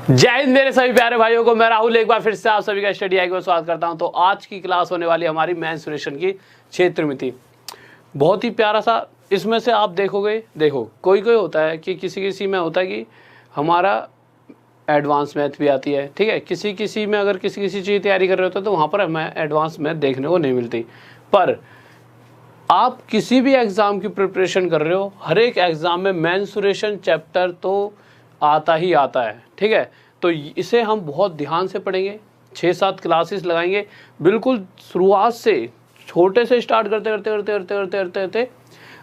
जय हिंद मेरे सभी प्यारे भाइयों को। मैं राहुल एक बार फिर से आप सभी का स्टडी आई को स्वागत करता हूं। तो आज की क्लास होने वाली हमारी मेंसुरेशन की क्षेत्रमिति। बहुत ही प्यारा सा इसमें से आप देखोगे, देखो कोई कोई होता है कि किसी में होता है कि हमारा एडवांस मैथ भी आती है, ठीक है। किसी में अगर किसी चीज़ तैयारी कर रहे होते हैं तो वहाँ पर हमें एडवांस मैथ देखने को नहीं मिलती। पर आप किसी भी एग्ज़ाम की प्रिपरेशन कर रहे हो, हर एक एग्ज़ाम में मेंसुरेशन चैप्टर तो आता ही आता है, ठीक है। तो इसे हम बहुत ध्यान से पढ़ेंगे, 6-7 क्लासेस लगाएंगे, बिल्कुल शुरुआत से छोटे से स्टार्ट करते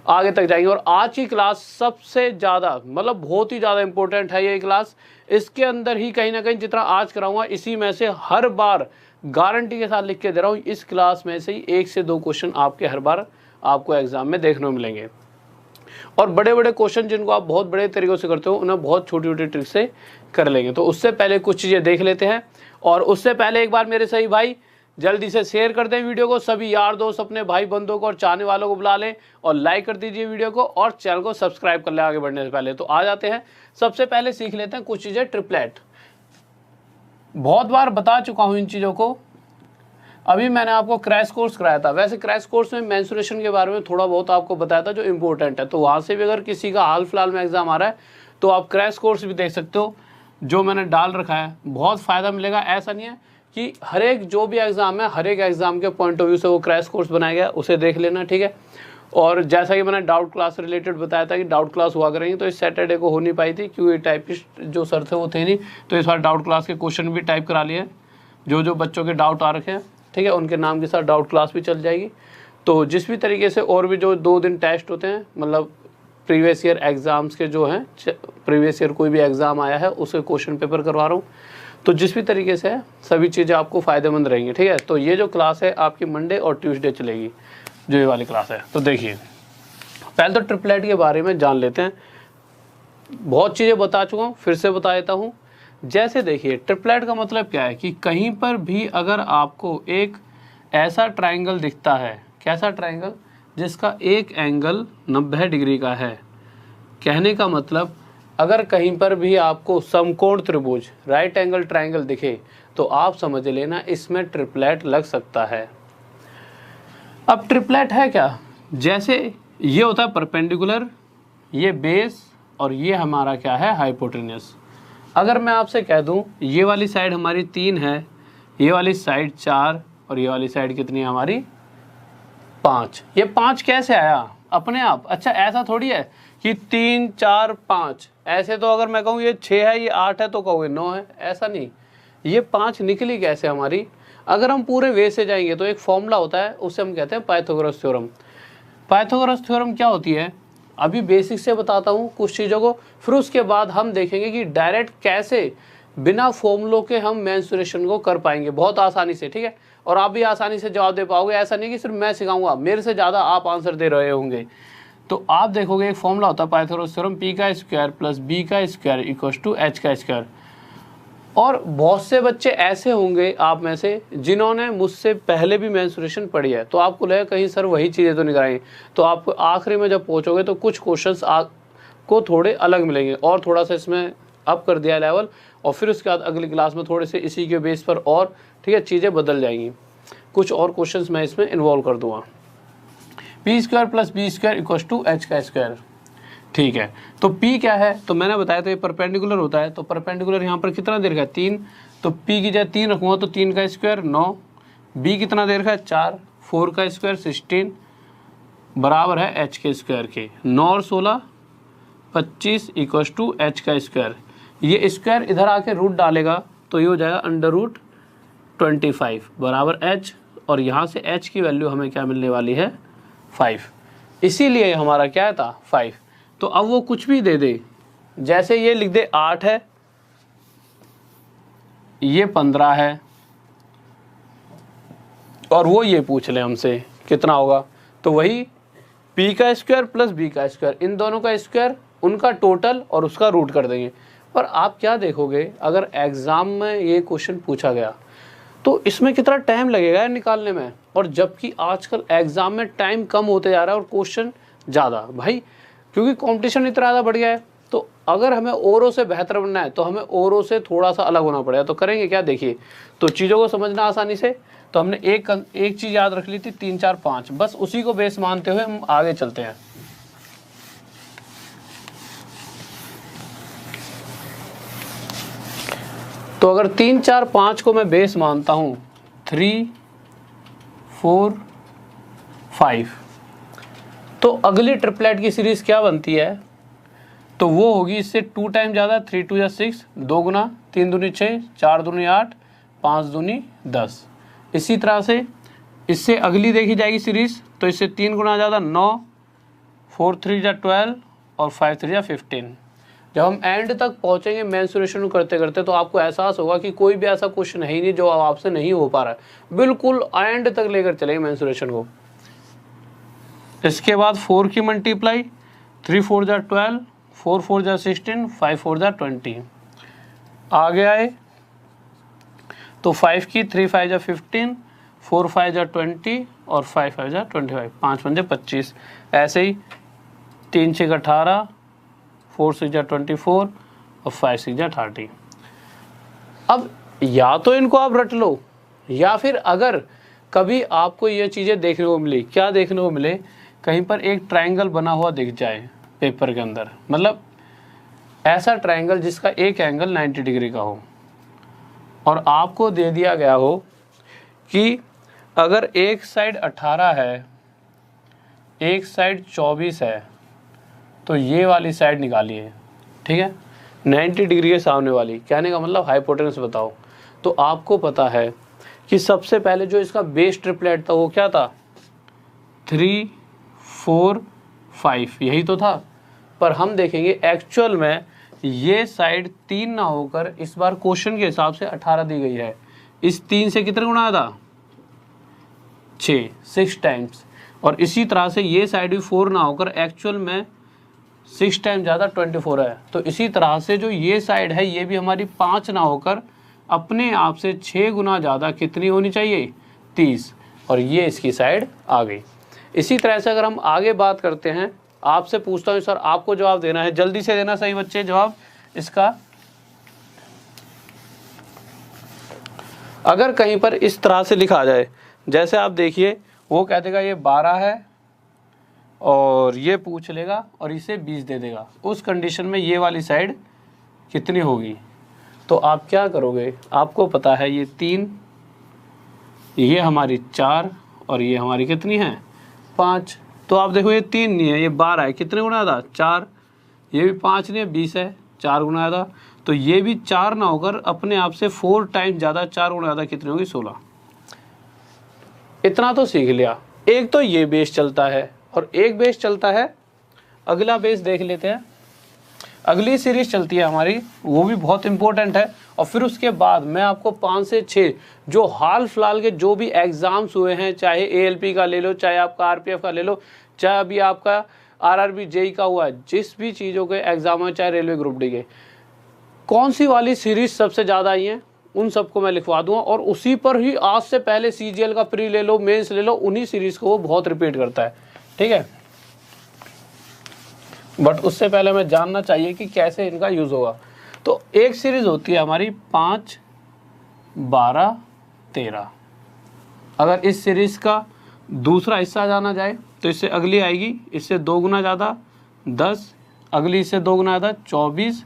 आगे तक जाएंगे। और आज की क्लास सबसे ज़्यादा मतलब बहुत ही ज़्यादा इंपॉर्टेंट है ये क्लास। इसके अंदर ही कहीं ना कहीं जितना आज कराऊंगा इसी में से हर बार गारंटी के साथ लिख के दे रहा हूँ, इस क्लास में से ही 1 से 2 क्वेश्चन आपके हर बार आपको एग्जाम में देखने को मिलेंगे। और बड़े बड़े क्वेश्चन जिनको आप बहुत बड़े तरीक़ों से करते हो उन्हें बहुत छोटी छोटी ट्रिक से कर लेंगे। तो उससे पहले कुछ चीज़ें देख लेते हैं। और उससे पहले एक बार मेरे सही भाई जल्दी से शेयर कर दें वीडियो को, सभी यार दोस्त अपने भाई बंधुओं को और चाहने वालों को बुला लें और लाइक कर दीजिए वीडियो को और चैनल को सब्सक्राइब कर लें आगे बढ़ने से पहले। तो आ जाते हैं, सबसे पहले सीख लेते हैं कुछ चीज़ें। ट्रिपलेट बहुत बार बता चुका हूँ इन चीज़ों को, अभी मैंने आपको क्रैश कोर्स कराया था। वैसे क्रैश कोर्स में मेंसुरेशन के बारे में थोड़ा बहुत आपको बताया था जो इम्पोर्टेंट है। तो वहाँ से भी अगर किसी का हाल फिलहाल में एग्जाम आ रहा है तो आप क्रैश कोर्स भी देख सकते हो, जो मैंने डाल रखा है। बहुत फ़ायदा मिलेगा। ऐसा नहीं है कि हर एक जो भी एग्ज़ाम है, हर एक एग्ज़ाम के पॉइंट ऑफ व्यू से वो क्रैश कोर्स बनाया गया, उसे देख लेना, ठीक है। और जैसा कि मैंने डाउट क्लास रिलेटेड बताया था कि डाउट क्लास हुआ करेंगे, तो इस सैटरडे को हो नहीं पाई थी क्योंकि टाइपिस्ट जो सर थे वो थे नहीं। तो इस बार डाउट क्लास के क्वेश्चन भी टाइप करा लिए, जो बच्चों के डाउट आ रखे हैं, ठीक है, उनके नाम के साथ डाउट क्लास भी चल जाएगी। तो जिस भी तरीके से और भी जो 2 दिन टेस्ट होते हैं, मतलब प्रीवियस ईयर एग्ज़ाम्स के जो हैं, प्रीवियस ईयर कोई भी एग्ज़ाम आया है उसके क्वेश्चन पेपर करवा रहा हूँ। तो जिस भी तरीके से है सभी चीज़ें आपको फ़ायदेमंद रहेंगी, ठीक है। तो ये जो क्लास है आपकी मंडे और ट्यूसडे चलेगी, जो ये वाली क्लास है। तो देखिए पहले तो ट्रिपलेट के बारे में जान लेते हैं। बहुत चीज़ें बता चुका हूँ, फिर से बता देता हूँ। जैसे देखिए ट्रिपलेट का मतलब क्या है कि कहीं पर भी अगर आपको एक ऐसा ट्रायंगल दिखता है, कैसा ट्रायंगल, जिसका एक एंगल 90 डिग्री का है, कहने का मतलब अगर कहीं पर भी आपको समकोण त्रिभुज राइट एंगल ट्रायंगल दिखे तो आप समझ लेना इसमें ट्रिपलेट लग सकता है। अब ट्रिपलेट है क्या, जैसे ये होता है परपेंडिकुलर, ये बेस और ये हमारा क्या है हाइपोटेन्यूस। अगर मैं आपसे कह दूं ये वाली साइड हमारी 3 है, ये वाली साइड 4 और ये वाली साइड कितनी है हमारी 5। ये 5 कैसे आया अपने आप? अच्छा ऐसा थोड़ी है कि 3 4 5, ऐसे तो अगर मैं कहूँ ये 6 है, ये 8 है तो कहोगे 9 है, ऐसा नहीं। ये 5 निकली कैसे हमारी? अगर हम पूरे वे से जाएंगे तो एक फॉर्मूला होता है, उससे हम कहते हैं पाइथागोरस थ्योरम। पाइथागोरस थ्योरम क्या होती है अभी बेसिक से बताता हूँ कुछ चीज़ों को, फिर उसके बाद हम देखेंगे कि डायरेक्ट कैसे बिना फॉर्मूलों के हम मेंसुरेशन को कर पाएंगे बहुत आसानी से, ठीक है। और आप भी आसानी से जवाब दे पाओगे। ऐसा नहीं कि सिर्फ मैं सिखाऊंगा, मेरे से ज़्यादा आप आंसर दे रहे होंगे। तो आप देखोगे एक फॉर्मूला होता है पाइथागोरस थ्योरम, p का स्क्वायर प्लस b का स्क्वायर इक्वल्स टू h का स्क्वायर। और बहुत से बच्चे ऐसे होंगे आप में से जिन्होंने मुझसे पहले भी मेंसुरेशन पढ़ी है, तो आपको लगेगा कहीं सर वही चीज़ें तो नहीं कराएंगे। तो आपको आखिरी में जब पहुंचोगे तो कुछ क्वेश्चंस आपको थोड़े अलग मिलेंगे और थोड़ा सा इसमें अप कर दिया लेवल, और फिर उसके बाद अगली क्लास में थोड़े से इसी के बेस पर और, ठीक है, चीज़ें बदल जाएंगी। कुछ और क्वेश्चंस मैं इसमें इन्वॉल्व कर दूँगा। P square plus B square equals to H का स्क्वायर, ठीक है। तो P क्या है, तो मैंने बताया तो ये परपेंडिकुलर होता है। तो परपेंडिकुलर यहाँ पर कितना दे रखा है 3, तो P की जगह 3 रखूँगा तो 3 का स्क्वायर 9, B कितना दे रखा है 4, 4 का स्क्वायर 16 बराबर है h के स्क्वायर के। 9 और 16 25 इक्वल्स टू h का स्क्वायर। ये स्क्वायर इधर आके रूट डालेगा तो ये हो जाएगा √25 बराबर h, और यहाँ से h की वैल्यू हमें क्या मिलने वाली है 5, इसीलिए हमारा क्या था 5। तो अब वो कुछ भी दे दे, जैसे ये लिख दे 8 है, ये 15 है, और वो ये पूछ ले हमसे कितना होगा, तो वही p का स्क्वायर प्लस b का स्क्वायर, इन दोनों का स्क्वायर, उनका टोटल और उसका रूट कर देंगे। पर आप क्या देखोगे अगर एग्ज़ाम में ये क्वेश्चन पूछा गया तो इसमें कितना टाइम लगेगा निकालने में, और जबकि आजकल एग्ज़ाम में टाइम कम होते जा रहा है और क्वेश्चन ज़्यादा, भाई क्योंकि कंपटीशन इतना ज़्यादा बढ़ गया है। तो अगर हमें औरों से बेहतर बनना है तो हमें औरों से थोड़ा सा अलग होना पड़ेगा। तो करेंगे क्या, देखिए, तो चीज़ों को समझना आसानी से। तो हमने एक चीज़ याद रख ली थी, 3 4 5, बस उसी को बेस मानते हुए हम आगे चलते हैं। तो अगर 3 4 5 को मैं बेस मानता हूँ, 3 4 5, तो अगली ट्रिपलेट की सीरीज क्या बनती है, तो वो होगी इससे 2 टाइम ज़्यादा, 3 2 या 6, 2 गुना, 3 दूनी 6, 4 दूनी 8, 5 दूनी 10। इसी तरह से इससे अगली देखी जाएगी सीरीज, तो इससे 3 गुना ज़्यादा 9, 4 3 या 12 और 5 3 या 15। जब हम एंड तक पहुंचेंगे मेंसुरेशन करते करते तो आपको एहसास होगा कि कोई भी ऐसा क्वेश्चन है ही नहीं जो आपसे नहीं हो पा रहा है। बिल्कुल एंड तक लेकर चलेंगे मेंसुरेशन को। इसके बाद 4 की मल्टीप्लाई, 3 4 जा 12, 4 4 जा 16, 5 4 जा 20। आगे आए तो 5 की 3 5 जा 15, 4 5 जा 20 और 5 5 जा 25, 5 5 जा 25। ऐसे ही 3 6 18, 4 6 जा 24 और 5 6 जा 30। अब या तो इनको आप रट लो, या फिर अगर कभी आपको ये चीज़ें देखने को मिली, क्या देखने को मिले, कहीं पर एक ट्रायंगल बना हुआ दिख जाए पेपर के अंदर, मतलब ऐसा ट्रायंगल जिसका एक एंगल 90 डिग्री का हो, और आपको दे दिया गया हो कि अगर एक साइड 18 है, एक साइड 24 है, तो ये वाली साइड निकालिए, ठीक है, 90 डिग्री के सामने वाली। कहने का मतलब हाइपोटेनस बताओ। तो आपको पता है कि सबसे पहले जो इसका बेस ट्रिपलेट था वो क्या था, 3 4 5, यही तो था। पर हम देखेंगे एक्चुअल में ये साइड 3 ना होकर इस बार क्वेश्चन के हिसाब से 18 दी गई है। इस 3 से कितने गुना था, 6 टाइम्स। और इसी तरह से ये साइड भी 4 ना होकर एक्चुअल में 6 टाइम ज़्यादा 24 है। तो इसी तरह से जो ये साइड है ये भी हमारी 5 ना होकर अपने आप से 6 गुना ज़्यादा कितनी होनी चाहिए, 30। और ये इसकी साइड आ गई। इसी तरह से अगर हम आगे बात करते हैं, आपसे पूछता हूँ सर आपको जवाब देना है, जल्दी से देना सही बच्चे जवाब इसका। अगर कहीं पर इस तरह से लिखा जाए, जैसे आप देखिए वो कह देगा ये 12 है और ये पूछ लेगा और इसे 20 दे देगा, उस कंडीशन में ये वाली साइड कितनी होगी। तो आप क्या करोगे, आपको पता है ये 3, ये हमारी 4 और ये हमारी कितनी है, 5। तो आप देखो ये 3 नहीं है, ये 12 है, कितने गुना था, 4। ये भी 5 नहीं है, 20 है, 4 गुना था। तो ये भी 4 ना होकर अपने आप से 4 टाइम ज़्यादा, 4 गुना ज़्यादा कितनी होगी, 16। इतना तो सीख लिया। एक तो ये बेस चलता है और एक बेस चलता है, अगला बेस देख लेते हैं। अगली सीरीज चलती है हमारी, वो भी बहुत इंपॉर्टेंट है। और फिर उसके बाद मैं आपको 5 से 6 जो हाल फिलहाल के जो भी एग्जाम्स हुए हैं, चाहे ALP का ले लो, चाहे आपका RPF का ले लो, चाहे अभी आपका RRB JEE का हुआ है, जिस भी चीज़ों के एग्जाम है, चाहे रेलवे ग्रुप डी के, कौन सी वाली सीरीज सबसे ज़्यादा आई हैं उन सबको मैं लिखवा दूंगा। और उसी पर ही आज से पहले CGL का प्री ले लो, मेंस ले लो, उन्हीं सीरीज को वो बहुत रिपीट करता है, ठीक है। बट उससे पहले हमें जानना चाहिए कि कैसे इनका यूज़ होगा। तो एक सीरीज होती है हमारी 5 12 13। अगर इस सीरीज का दूसरा हिस्सा जाना जाए तो इससे अगली आएगी, इससे 2 गुना ज़्यादा 10, अगली इससे 2 गुना ज़्यादा 24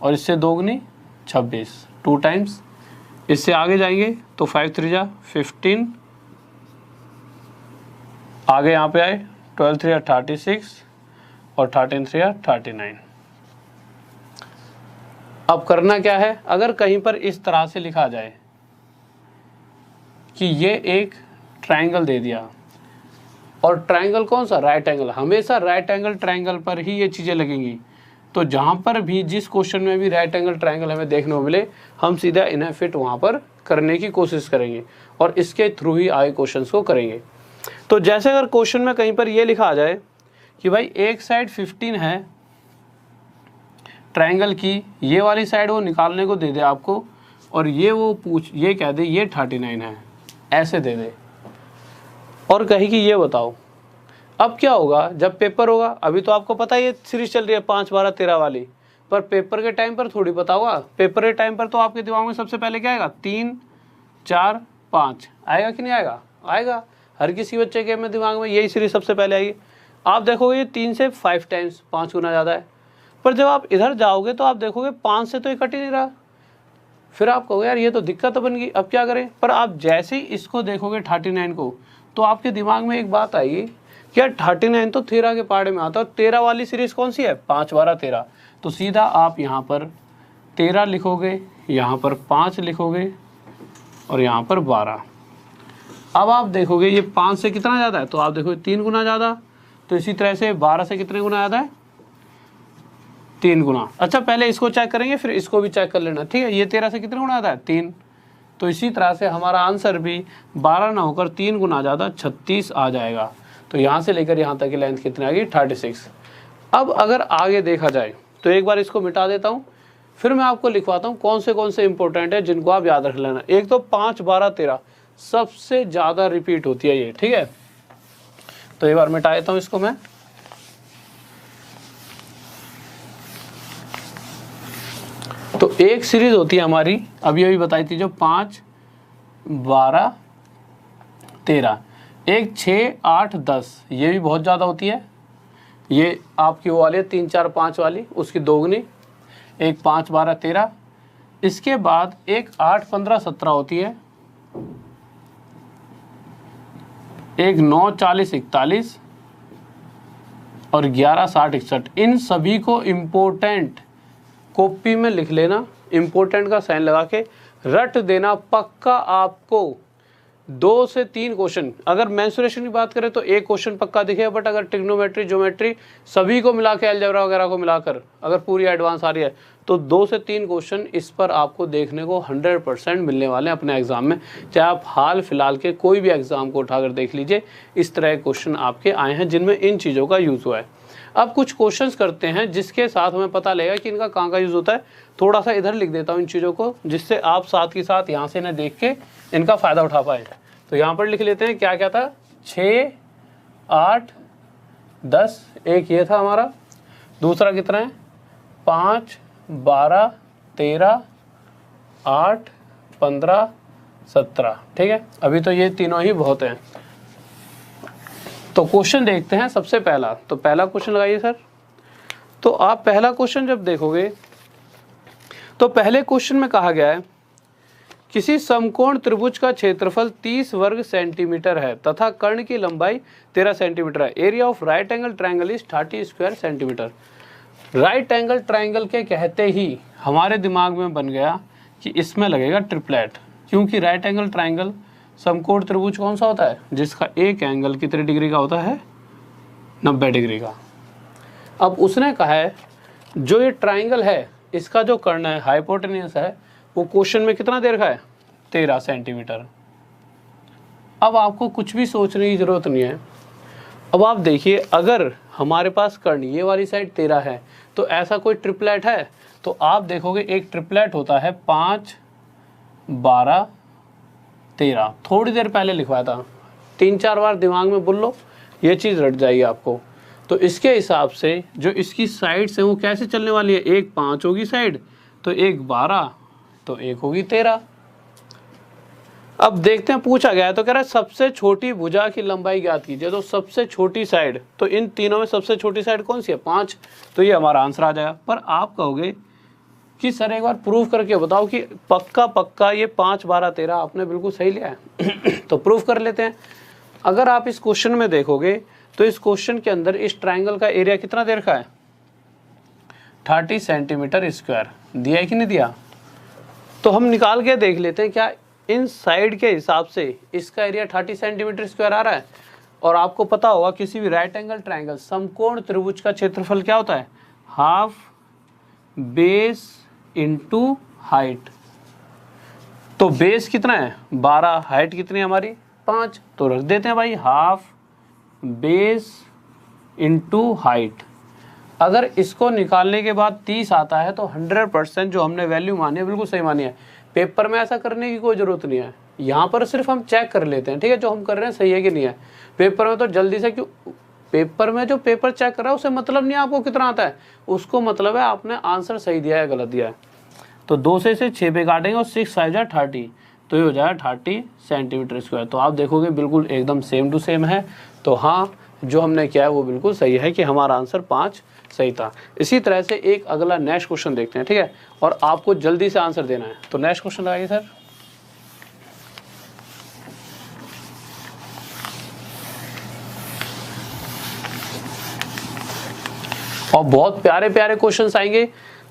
और इससे 2 गुनी 26, 2 टाइम्स। इससे आगे जाएंगे तो 5 3 जा 15, आगे यहाँ पे आए 12 3 36 और 13 3 39। अब करना क्या है, अगर कहीं पर इस तरह से लिखा जाए कि ये एक ट्रायंगल दे दिया, और ट्रायंगल कौन सा, राइट एंगल, हमेशा राइट एंगल ट्रायंगल पर ही ये चीज़ें लगेंगी। तो जहाँ पर भी जिस क्वेश्चन में भी राइट एंगल ट्रायंगल हमें देखने को मिले, हम सीधा इन्हें फिट वहाँ पर करने की कोशिश करेंगे और इसके थ्रू ही आगे क्वेश्चंस को करेंगे। तो जैसे अगर क्वेश्चन में कहीं पर ये लिखा आ जाए कि भाई एक साइड 15 है ट्रायंगल की, ये वाली साइड वो निकालने को दे दे आपको, और ये वो ये कह दे ये 39 है, ऐसे दे दे, और कहे कि ये बताओ अब क्या होगा जब पेपर होगा, अभी तो आपको पता है ये सीरीज चल रही है 5, 12, 13 वाली, पर पेपर के टाइम पर थोड़ी पता होगा। पेपर के टाइम पर तो आपके दिमाग में सबसे पहले क्या आएगा, 3, 4, 5 आएगा कि नहीं आएगा, आएगा। हर किसी बच्चे के में दिमाग में यही सीरीज सबसे पहले आएगी। आप देखोगे ये 3 से 5 टाइम्स 5 गुना ज़्यादा है, पर जब आप इधर जाओगे तो आप देखोगे 5 से तो ये कट ही नहीं रहा। फिर आप कहोगे यार ये तो दिक्कत बन गई, अब क्या करें। पर आप जैसे ही इसको देखोगे 39 को, तो आपके दिमाग में एक बात आएगी कि यार 39 तो 13 के पार्ट में आता है, 13 वाली सीरीज कौन सी है, 5, 12, 13। तो सीधा आप यहाँ पर 13 लिखोगे, यहाँ पर 5 लिखोगे और यहाँ पर 12। अब आप देखोगे ये 5 से कितना ज़्यादा है, तो आप देखोगे 3 गुना ज़्यादा। तो इसी तरह से 12 से कितने गुना ज़्यादा है, 3 गुना। अच्छा पहले इसको चेक करेंगे फिर इसको भी चेक कर लेना, ठीक है। ये 13 से कितने गुना ज़्यादा है, 3। तो इसी तरह से हमारा आंसर भी 12 ना होकर 3 गुना ज़्यादा 36 आ जाएगा। तो यहाँ से लेकर यहाँ तक की लेंथ कितनी आ गई, 36। अब अगर आगे देखा जाए तो एक बार इसको मिटा देता हूँ, फिर मैं आपको लिखवाता हूँ कौन से इंपॉर्टेंट है जिनको आप याद रख लेना। एक तो 5, 12, 13 सबसे ज़्यादा रिपीट होती है ये, ठीक है। तो एक बार मिटा देता हूँ इसको मैं। तो एक सीरीज होती है हमारी अभी अभी बताई थी जो 5, 12, 13, एक 6, 8, 10 ये भी बहुत ज़्यादा होती है। ये आपकी वो वाली है 3, 4, 5 वाली, उसकी दोगुनी। एक 5, 12, 13। इसके बाद एक 8, 15, 17 होती है। एक 9, 40, 41 और 11, 60, 61। इन सभी को इम्पोर्टेंट कॉपी में लिख लेना, इम्पोर्टेंट का साइन लगा के रट देना। पक्का आपको 2 से 3 क्वेश्चन, अगर मेंसुरेशन की बात करें तो एक क्वेश्चन पक्का दिखेगा, बट अगर ट्रिग्नोमेट्री, ज्योमेट्री सभी को मिला के, अलजेब्रा वगैरह को मिलाकर अगर पूरी एडवांस आ रही है तो 2 से 3 क्वेश्चन इस पर आपको देखने को 100% मिलने वाले हैं अपने एग्जाम में। चाहे आप हाल फिलहाल के कोई भी एग्जाम को उठाकर देख लीजिए, इस तरह के क्वेश्चन आपके आए हैं जिनमें इन चीज़ों का यूज़ हुआ है। अब कुछ क्वेश्चंस करते हैं जिसके साथ हमें पता लगेगा कि इनका कहाँ का यूज़ होता है। थोड़ा सा इधर लिख देता हूँ इन चीज़ों को, जिससे आप साथ के साथ यहाँ से इन्हें देख के इनका फ़ायदा उठा पाए। तो यहाँ पर लिख लेते हैं क्या क्या था, 6, 8, 10। एक ये था हमारा। दूसरा कितना है, 5, 12, 13, 8, 15, 17। ठीक है, अभी तो ये तीनों ही बहुत हैं। तो क्वेश्चन देखते हैं सबसे पहला। तो पहला क्वेश्चन लगाइए सर। तो आप पहला क्वेश्चन जब देखोगे तो पहले क्वेश्चन में कहा गया है किसी समकोण त्रिभुज का क्षेत्रफल 30 वर्ग सेंटीमीटर है तथा कर्ण की लंबाई 13 सेंटीमीटर है। Area of right angle triangle is 30 square centimetre. Right angle triangle के कहते ही हमारे दिमाग में बन गया कि इसमें लगेगा ट्रिपलेट, क्योंकि राइट एंगल ट्रायंगल समकोण त्रिभुज कौन सा होता है, जिसका एक एंगल कितने डिग्री का होता है, 90 डिग्री का। अब उसने कहा है जो ये ट्रायंगल है इसका जो कर्ण है, हाइपोटेन्यूस है, वो क्वेश्चन में कितना दे रखा है, 13 सेंटीमीटर। अब आपको कुछ भी सोचने की जरूरत नहीं है। अब आप देखिए, अगर हमारे पास कर्ण ये वाली साइड 13 है तो ऐसा कोई ट्रिपलेट है, तो आप देखोगे एक ट्रिपलेट होता है 5, 12, 13। थोड़ी देर पहले लिखवाया था, 3-4 बार दिमाग में बोल लो, ये चीज़ रट जाएगी आपको। तो इसके हिसाब से जो इसकी साइड्स हैं वो कैसे चलने वाली है, एक 5 होगी साइड, तो एक 12, तो एक होगी 13। अब देखते हैं, पूछा गया है तो कह रहा है सबसे छोटी भुजा की लंबाई ज्ञात कीजिए। तो सबसे छोटी साइड, तो इन तीनों में सबसे छोटी साइड कौन सी है, 5। तो ये हमारा आंसर आ जाएगा। पर आप कहोगे कि सर एक बार प्रूफ करके बताओ कि पक्का ये 5, 12, 13 आपने बिल्कुल सही लिया है। तो प्रूफ कर लेते हैं। अगर आप इस क्वेश्चन में देखोगे तो इस क्वेश्चन के अंदर इस ट्रायंगल का एरिया कितना दे रखा है, 30 सेंटीमीटर स्क्वायर दिया है कि नहीं दिया। तो हम निकाल के देख लेते हैं क्या इन साइड के हिसाब से इसका एरिया 30 सेंटीमीटर स्क्वायर आ रहा है। और आपको पता होगा किसी भी राइट एंगल ट्रायंगल समकोण त्रिभुज का क्षेत्रफल क्या होता है, हाफ बेस इंटू हाइट। तो बेस कितना है 12, हाइट कितनी है हमारी 5। तो रख देते हैं भाई हाफ बेस इंटू हाइट। अगर इसको निकालने के बाद 30 आता है तो 100% जो हमने वैल्यू मानी है बिल्कुल सही मानी है। पेपर में ऐसा करने की कोई ज़रूरत नहीं है, यहाँ पर सिर्फ हम चेक कर लेते हैं, ठीक है, जो हम कर रहे हैं सही है कि नहीं है। पेपर में तो जल्दी से क्यों पेपर में जो पेपर चेक कर रहा है उसे मतलब नहीं आपको कितना आता है, उसको मतलब है आपने आंसर सही दिया है गलत दिया है। तो 2 से इसे 6 पे काटेंगे और 6 5 जा 30, तो ये हो जाएगा 30 सेंटीमीटर स्क्वायर। तो आप देखोगे बिल्कुल एकदम सेम टू सेम है। तो हाँ, जो हमने किया है वो बिल्कुल सही है कि हमारा आंसर 5 सही था। इसी तरह से एक अगला नेक्स्ट क्वेश्चन देखते हैं, ठीक है, और आपको जल्दी से आंसर देना है। तो नेक्स्ट क्वेश्चन लगाइए सर। और बहुत प्यारे प्यारे क्वेश्चंस आएंगे,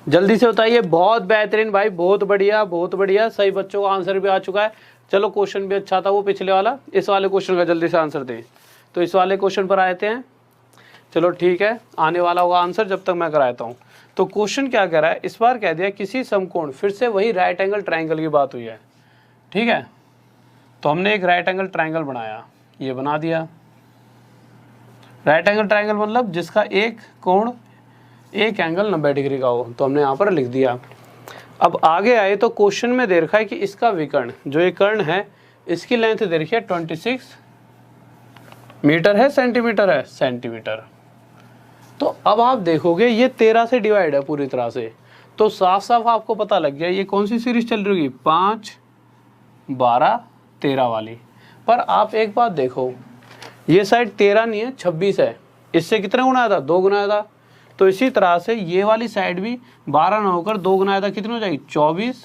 जल्दी से बताइए। बहुत बेहतरीन भाई, बहुत बढ़िया बहुत बढ़िया, सही बच्चों का आंसर भी आ चुका है। चलो क्वेश्चन भी अच्छा था वो पिछले वाला, इस वाले क्वेश्चन का जल्दी से आंसर दें। तो इस वाले क्वेश्चन पर आते हैं। चलो ठीक है, आने वाला होगा आंसर जब तक मैं कराता हूँ। तो क्वेश्चन क्या कह रहा है, इस बार कह दिया किसी समकोण, फिर से वही राइट एंगल ट्राइंगल की बात हुई है, ठीक है। तो हमने एक राइट एंगल ट्राइंगल बनाया, ये बना दिया। राइट एंगल ट्राइंगल मतलब जिसका एक कोण एक एंगल 90 डिग्री का हो, तो हमने यहाँ पर लिख दिया। अब आगे आए तो क्वेश्चन में दे रखा है कि इसका विकर्ण, जो ये कर्ण है, इसकी लेंथ दे रखी है 26 मीटर है, सेंटीमीटर है, सेंटीमीटर। तो अब आप देखोगे ये 13 से डिवाइड है पूरी तरह से, तो साफ साफ आपको पता लग गया ये कौन सी सीरीज चल रही होगी, 5 12 13 वाली। पर आप एक बात देखो, ये साइड 13 नहीं है 26 है, इससे कितना गुना आया था, 2 गुना आया था। तो इसी तरह से ये वाली साइड भी 12 ना होकर 2 गुना आया था, कितनी हो जाएगी 24,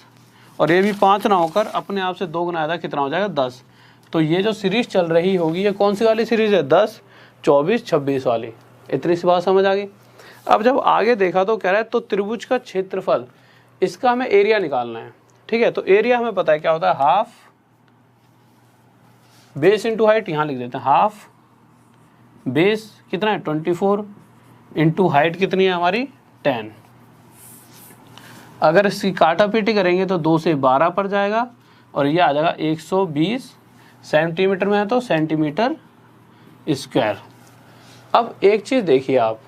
और ये भी 5 ना होकर अपने आप से 2 गुना आया था, कितना हो जाएगा 10। तो ये जो सीरीज चल रही होगी ये कौन सी वाली सीरीज है, 10 24 26 वाली। इतनी सी बात समझ आ गई। अब जब आगे देखा तो कह रहा है तो त्रिभुज का क्षेत्रफल, इसका हमें एरिया निकालना है, ठीक है। तो एरिया हमें पता है क्या होता है, हाफ बेस इंटू हाइट, यहाँ लिख देते हैं हाफ बेस कितना है 24 इंटू हाइट कितनी है हमारी 10। अगर इसकी काटापीटी करेंगे तो 2 से 12 पर जाएगा और ये आ जाएगा 120 सेंटीमीटर में है, तो सेंटीमीटर स्क्वायर। अब एक चीज़ देखिए आप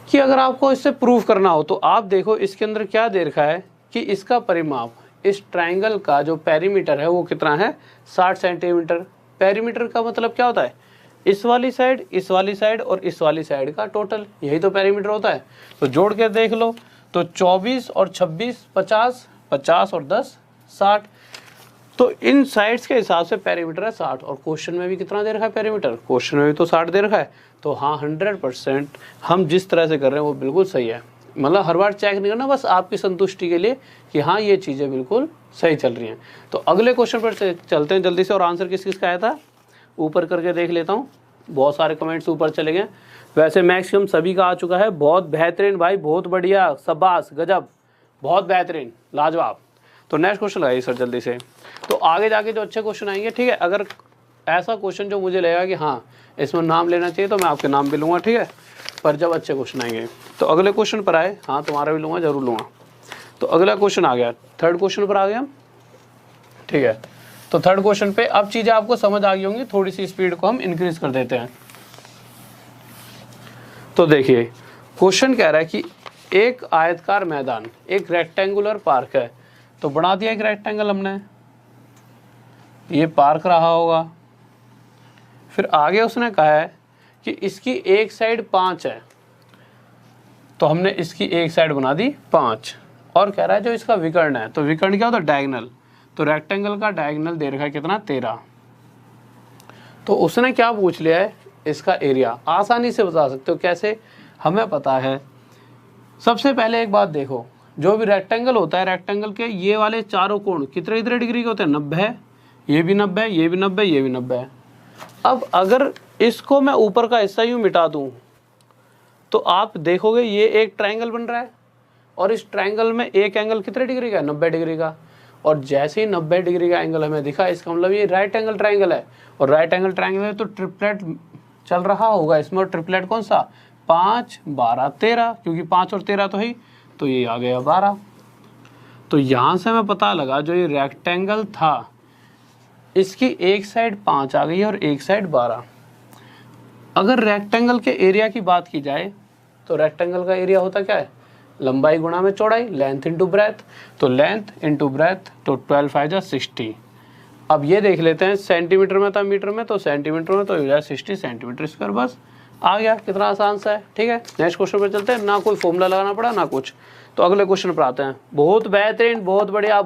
कि अगर आपको इससे प्रूफ करना हो तो आप देखो इसके अंदर क्या दे रखा है कि इसका परिमाप, इस ट्राइंगल का जो पेरीमीटर है वो कितना है 60 सेंटीमीटर। पेरीमीटर का मतलब क्या होता है, इस वाली साइड, इस वाली साइड और इस वाली साइड का टोटल, यही तो पेरीमीटर होता है। तो जोड़ के देख लो, तो 24 और 26 50, 50 और 10 60। तो इन साइड्स के हिसाब से पेरीमीटर है 60, और क्वेश्चन में भी कितना दे रखा है पेरीमीटर, क्वेश्चन में भी तो 60 दे रखा है। तो हाँ 100% हम जिस तरह से कर रहे हैं वो बिल्कुल सही है। मतलब हर बार चेक नहीं करना, बस आपकी संतुष्टि के लिए कि हाँ ये चीज़ें बिल्कुल सही चल रही हैं। तो अगले क्वेश्चन पर चलते हैं जल्दी से, और आंसर किस किस का आया था ऊपर करके देख लेता हूँ। बहुत सारे कमेंट्स ऊपर चले गए, वैसे मैक्सिमम सभी का आ चुका है। बहुत बेहतरीन भाई, बहुत बढ़िया, शाबाश, गजब, बहुत बेहतरीन, लाजवाब। तो नेक्स्ट क्वेश्चन लगाइए सर जल्दी से। तो आगे जाके जो अच्छे क्वेश्चन आएंगे, ठीक है, अगर ऐसा क्वेश्चन जो मुझे लगेगा कि हाँ इसमें नाम लेना चाहिए तो मैं आपके नाम भी लूँगा, ठीक है। पर जब अच्छे क्वेश्चन आएंगे तो अगले क्वेश्चन पर आए, हाँ तुम्हारा भी लूँगा, जरूर लूँगा। तो अगला क्वेश्चन आ गया, थर्ड क्वेश्चन पर आ गया, ठीक है। तो थर्ड क्वेश्चन पे अब चीज़ें आपको समझ आ गई होंगी, थोड़ी सी स्पीड को हम इंक्रीज कर देते हैं। तो देखिए क्वेश्चन कह रहा है कि एक आयतकार मैदान, एक रेक्टेंगुलर पार्क है। तो बना दिया एक रेक्टेंगल हमने, ये पार्क रहा होगा। फिर आगे उसने कहा है कि इसकी एक साइड 5 है, तो हमने इसकी एक साइड बना दी 5। और कह रहा है जो इसका विकर्ण है, तो विकर्ण क्या होता है, डायगोनल। तो रेक्टेंगल का डायगोनल दे रखा है कितना 13। तो उसने क्या पूछ लिया है, इसका एरिया। आसानी से बता सकते हो कैसे, हमें पता है। सबसे पहले एक बात देखो, जो भी रेक्टेंगल होता है, रेक्टेंगल के ये वाले चारों कोण कितने कितने डिग्री के होते हैं, 90 है, ये भी 90 है, ये भी 90 है, ये भी 90 है। अब अगर इसको मैं ऊपर का हिस्सा यूँ मिटा दूँ तो आप देखोगे ये एक ट्रायंगल बन रहा है, और इस ट्रायंगल में एक एंगल कितने डिग्री का है, 90 डिग्री का। और जैसे ही 90 डिग्री का एंगल हमें दिखा, इसका मतलब ये राइट एंगल ट्रायंगल है। और राइट एंगल ट्रायंगल है तो ट्रिपलेट चल रहा होगा इसमें, और ट्रिपलेट कौन सा, 5 12 13, क्योंकि 5 और 13 तो है, तो ये आ गया 12। तो यहाँ से हमें पता लगा जो ये रेक्टेंगल था इसकी एक साइड 5 आ गई और एक साइड 12। अगर रेक्टेंगल के एरिया की बात की जाए तो रेक्टेंगल का एरिया होता क्या है, लंबाई गुणा में चौड़ाई, लेंथ इंटू ब्रेथ। तो लेंथ इंटू ब्रेथ, तो 12 5 जा 60। अब ये देख लेते हैं, सेंटीमीटर में था मीटर में, तो सेंटीमीटर में तो हो जाए 60 सेंटीमीटर स्क्वायर, बस आ गया, कितना आसान सा है। ठीक है, नेक्स्ट क्वेश्चन पर चलते हैं, ना कोई फॉर्मूला लगाना पड़ा ना कुछ। तो अगले क्वेश्चन पर आते हैं। बहुत बेहतरीन, बहुत बढ़िया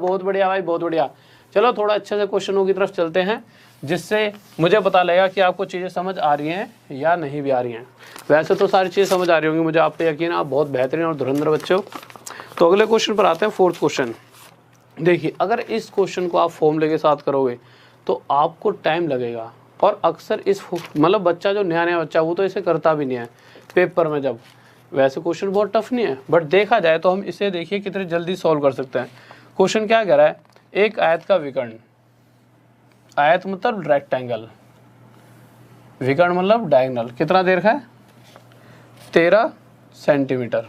भाई, बहुत बढ़िया। चलो थोड़ा अच्छे से क्वेश्चनों की तरफ चलते हैं, जिससे मुझे पता लगेगा कि आपको चीज़ें समझ आ रही हैं या नहीं भी आ रही हैं। वैसे तो सारी चीज़ें समझ आ रही होंगी, मुझे आप पे यकीन है, आप बहुत बेहतरीन और धुरंधर बच्चे हो। तो अगले क्वेश्चन पर आते हैं, फोर्थ क्वेश्चन। देखिए, अगर इस क्वेश्चन को आप फॉर्मूले के साथ करोगे तो आपको टाइम लगेगा, और अक्सर इस मतलब बच्चा जो नया बच्चा वो तो इसे करता भी नहीं है पेपर में जब। वैसे क्वेश्चन बहुत टफ नहीं है, बट देखा जाए तो हम इसे देखिए कितने जल्दी सॉल्व कर सकते हैं। क्वेश्चन क्या कह रहा है, एक आयत का विकर्ण, आयत मतलब रेक्टेंगल, विकर्ण मतलब डायगोनल, कितना देर का है 13 सेंटीमीटर,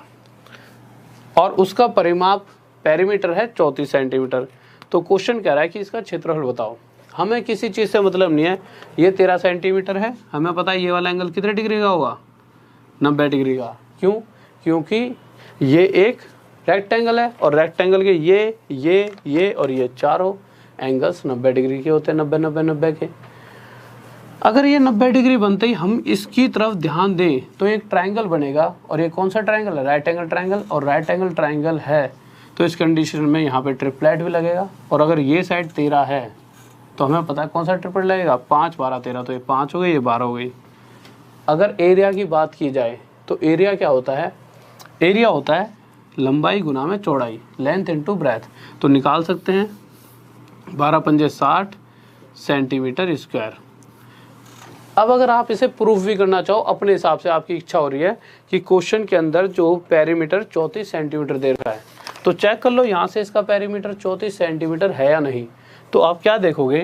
और उसका परिमाप पेरीमीटर है 34 सेंटीमीटर। तो क्वेश्चन कह रहा है कि इसका क्षेत्रफल बताओ। हमें किसी चीज़ से मतलब नहीं है, ये 13 सेंटीमीटर है, हमें पता है ये वाला एंगल कितने डिग्री का होगा, 90 डिग्री का। क्यों? क्योंकि ये एक रेक्टेंगल है, और रेक्टेंगल के ये और ये चारों एंगल्स 90 डिग्री के होते हैं, 90 के। अगर ये 90 डिग्री बनते ही हम इसकी तरफ ध्यान दें तो एक ट्रायंगल बनेगा, और ये कौन सा ट्रायंगल है, राइट एंगल ट्रायंगल, और राइट एंगल ट्रायंगल है तो इस कंडीशन में यहाँ पे ट्रिपलेट भी लगेगा। और अगर ये साइड 13 है तो हमें पता है कौन सा ट्रिपलेट लगेगा, 5 12 13, तो ये 5 हो गई, ये 12 हो गई। अगर एरिया की बात की जाए तो एरिया क्या होता है, एरिया होता है लंबाई गुना में चौड़ाई, लेंथ इनटू ब्रेथ। तो निकाल सकते हैं 12 पंजे 60 सेंटीमीटर स्क्वायर। अब अगर आप इसे प्रूफ भी करना चाहो अपने हिसाब से, आपकी इच्छा हो रही है कि क्वेश्चन के अंदर जो पेरीमीटर 34 सेंटीमीटर दे रहा है, तो चेक कर लो यहाँ से इसका पेरीमीटर 34 सेंटीमीटर है या नहीं। तो आप क्या देखोगे,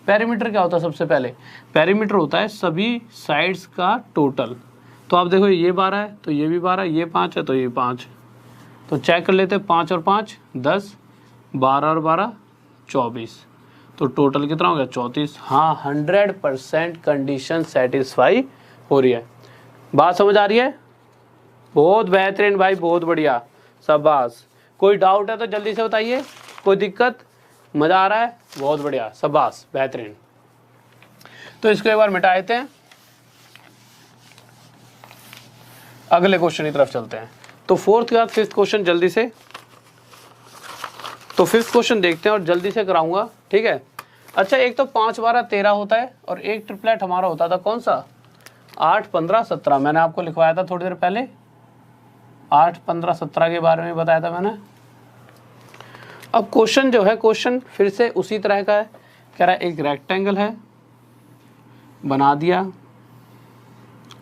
पेरीमीटर क्या होता है, सबसे पहले पेरीमीटर होता है सभी साइड्स का टोटल। तो आप देखो ये 12 है तो ये भी 12, ये 5 है तो ये 5, तो चेक कर लेते हैं, 5 और 5 10, 12 और 12 24, तो टोटल कितना हो गया 34। हाँ, 100% कंडीशन सेटिस्फाई हो रही है। बात समझ आ रही है? बहुत बेहतरीन भाई, बहुत बढ़िया, शाबाश। कोई डाउट है तो जल्दी से बताइए, कोई दिक्कत, मज़ा आ रहा है? बहुत बढ़िया, शाबाश, बेहतरीन। तो इसको एक बार मिटा देते हैं, अगले क्वेश्चन की तरफ चलते हैं। तो फोर्थ के बाद फिफ्थ क्वेश्चन जल्दी से, तो फिफ्थ क्वेश्चन देखते हैं और जल्दी से कराऊंगा, ठीक है। अच्छा, एक तो 5 12 13 होता है, और एक ट्रिपलेट हमारा होता था कौन सा, 8 15 17। मैंने आपको लिखवाया था थोड़ी देर पहले, 8 15 17 के बारे में बताया था मैंने। अब क्वेश्चन जो है, क्वेश्चन फिर से उसी तरह का है, कह रहा है एक रेक्टेंगल है, बना दिया,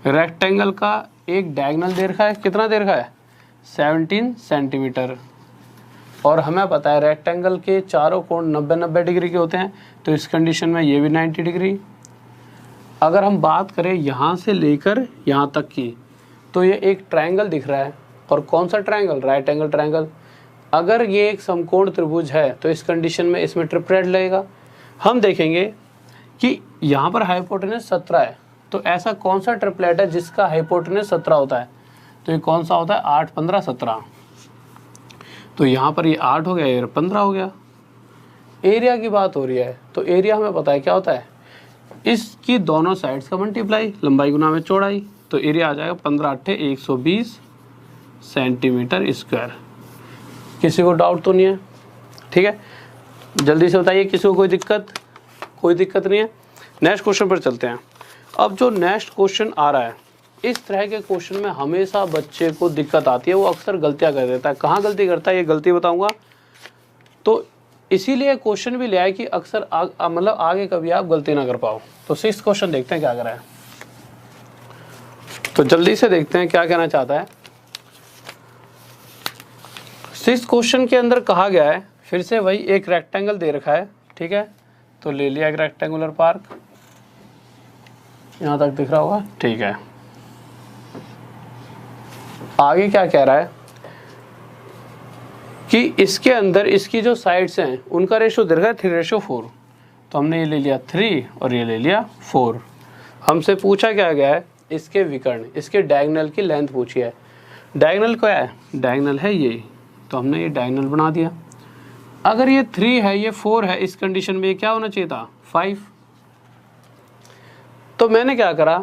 रेक्टेंगल का एक डायगोनल दे रखा है, कितना दे रखा है 17 सेंटीमीटर, और हमें पता है रेक्टेंगल के चारों कोण 90 डिग्री के होते हैं, तो इस कंडीशन में ये भी 90 डिग्री। अगर हम बात करें यहाँ से लेकर यहाँ तक की, तो ये एक ट्रायंगल दिख रहा है, और कौन सा ट्रायंगल, राइट एंगल ट्रायंगल। अगर ये एक समकोण त्रिभुज है तो इस कंडीशन में इसमें ट्रिपलेट लगेगा। हम देखेंगे कि यहाँ पर हाइपोटेनस 17 है, तो ऐसा कौन सा ट्रिपलेट है जिसका हाइपोटेनस 17 होता है, तो ये कौन सा होता है, 8 15 17। तो यहाँ पर ये 8 हो गया, ये 15 हो गया। एरिया की बात हो रही है, तो एरिया हमें पता है क्या होता है, इसकी दोनों साइड्स का मल्टीप्लाई, लंबाई गुना में चौड़ाई, तो एरिया आ जाएगा 15 8 120 सेंटीमीटर स्क्वायर। किसी को डाउट तो नहीं है? ठीक है, जल्दी से बताइए, किसी को कोई दिक्कत? कोई दिक्कत नहीं है। नेक्स्ट क्वेश्चन पर चलते हैं। अब जो नेक्स्ट क्वेश्चन आ रहा है, इस तरह के क्वेश्चन में हमेशा बच्चे को दिक्कत आती है, वो अक्सर गलतियां कर देता है। कहाँ गलती करता है, ये गलती बताऊंगा। तो इसीलिए क्वेश्चन भी ले आए कि अक्सर मतलब आगे कभी आप गलती ना कर पाओ। तो 6th क्वेश्चन देखते हैं क्या कर रहा है, तो जल्दी से देखते हैं क्या कहना चाहता है। 6th क्वेश्चन के अंदर कहा गया है, फिर से वही एक रेक्टेंगल दे रखा है, ठीक है, तो ले लिया एक रेक्टेंगुलर पार्क, यहाँ तक दिख रहा होगा, ठीक है। आगे क्या कह रहा है कि इसके अंदर इसकी जो साइड्स हैं उनका रेशो दे रखा है 3:4, तो हमने ये ले लिया 3 और ये ले लिया 4। हमसे पूछा क्या गया है, इसके विकर्ण, इसके डायगोनल की लेंथ पूछी है। डायगोनल क्या है, डायगोनल है ये, तो हमने ये डायगोनल बना दिया। अगर ये 3 है, ये 4 है, इस कंडीशन में ये क्या होना चाहिए था 5। तो मैंने क्या करा,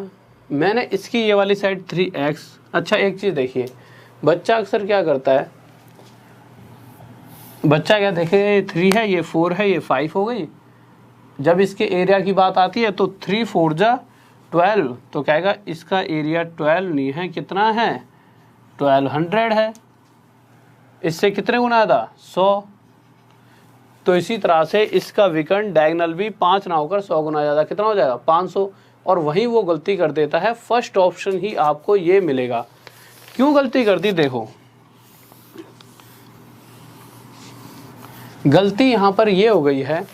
मैंने इसकी ये वाली साइड 3x। अच्छा एक चीज़ देखिए, बच्चा अक्सर क्या करता है, बच्चा क्या देखे, ये 3 है, ये 4 है, ये 5 हो गई। जब इसके एरिया की बात आती है तो 3 4 जा 12, तो कहेगा इसका एरिया 12 नहीं है, कितना है 1200 है। इससे कितने गुना था 100। तो इसी तरह से इसका विकर्ण डायगोनल भी 5 ना होकर 100 गुना ज़्यादा, कितना हो जाएगा 500। और वहीं वो गलती कर देता है, फर्स्ट ऑप्शन ही आपको ये मिलेगा। क्यों गलती कर दी, देखो गलती यहाँ पर ये हो गई है,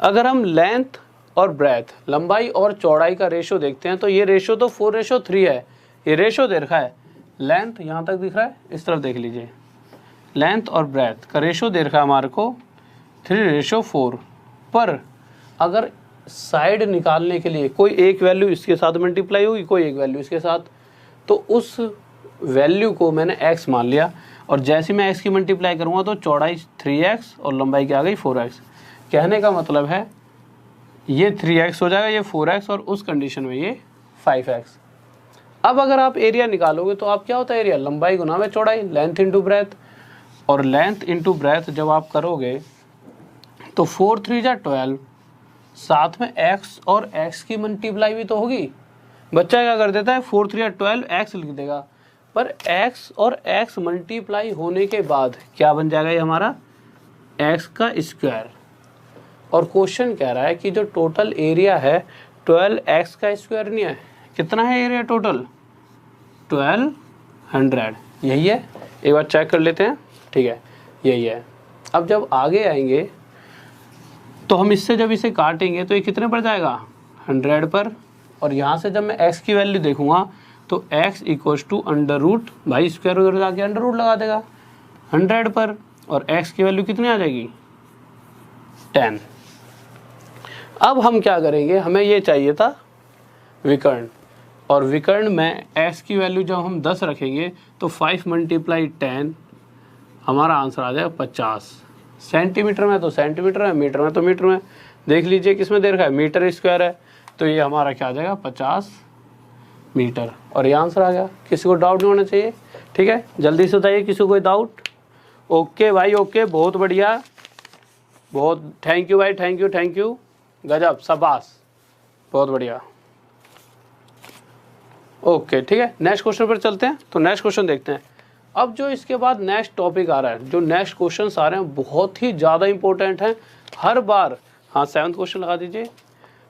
अगर हम लेंथ और ब्रेथ, लंबाई और चौड़ाई का रेशो देखते हैं तो ये रेशो तो 4:3 है। ये रेशो दे रखा है, लेंथ यहाँ तक दिख रहा है, इस तरफ देख लीजिए, लेंथ और ब्रेथ का रेशो दे रखा है हमारे को 3:4। पर अगर साइड निकालने के लिए कोई एक वैल्यू इसके साथ मल्टीप्लाई होगी, कोई एक वैल्यू इसके साथ, तो उस वैल्यू को मैंने x मान लिया। और जैसे मैं x की मल्टीप्लाई करूँगा तो चौड़ाई 3x और लंबाई क्या आ गई 4x। कहने का मतलब है ये 3x हो जाएगा, ये 4x, और उस कंडीशन में ये 5x। अब अगर आप एरिया निकालोगे तो आप क्या होता है, एरिया लंबाई गुना में चौड़ाई, लेंथ इंटू ब्रेथ। और लेंथ इंटू ब्रेथ जब आप करोगे तो 4 3 जा 12, साथ में x और x की मल्टीप्लाई भी तो होगी। बच्चा क्या कर देता है 4 3 जा 12 x लिख देगा, पर x और x मल्टीप्लाई होने के बाद क्या बन जाएगा, ये हमारा x का स्क्वायर। और क्वेश्चन कह रहा है कि जो टोटल एरिया है 12x का स्क्वायर नहीं है, कितना है एरिया टोटल 1200, यही है। एक बार चेक कर लेते हैं, ठीक है यही है। अब जब आगे आएंगे तो हम इससे जब इसे काटेंगे तो ये कितने पर जाएगा 100 पर। और यहाँ से जब मैं x की वैल्यू देखूंगा तो x equals to under root, भाई स्क्वायर उधर जाके अंडर रूट लगा देगा 100 पर, और x की वैल्यू कितनी आ जाएगी 10। अब हम क्या करेंगे, हमें ये चाहिए था विकर्ण, और विकर्ण में x की वैल्यू जब हम 10 रखेंगे तो 5 × 10 हमारा आंसर आ जाएगा 50। सेंटीमीटर में तो सेंटीमीटर में, मीटर में तो मीटर में। देख लीजिए किसमें दे रखा है, मीटर स्क्वायर है, तो ये हमारा क्या आ जाएगा 50 मीटर, और ये आंसर आ गया। किसी को डाउट नहीं होना चाहिए, ठीक है, जल्दी से बताइए किसी को कोई डाउट। ओके भाई ओके, बहुत बढ़िया, बहुत थैंक यू भाई, थैंक यू, गजब, शाबाश, बहुत बढ़िया। ओके ठीक है, नेक्स्ट क्वेश्चन पर चलते हैं। तो नेक्स्ट क्वेश्चन देखते हैं। अब जो इसके बाद नेक्स्ट टॉपिक आ रहा है, जो नेक्स्ट क्वेश्चन आ रहे हैं बहुत ही ज़्यादा इंपॉर्टेंट हैं हर बार। हाँ 7th क्वेश्चन लगा दीजिए।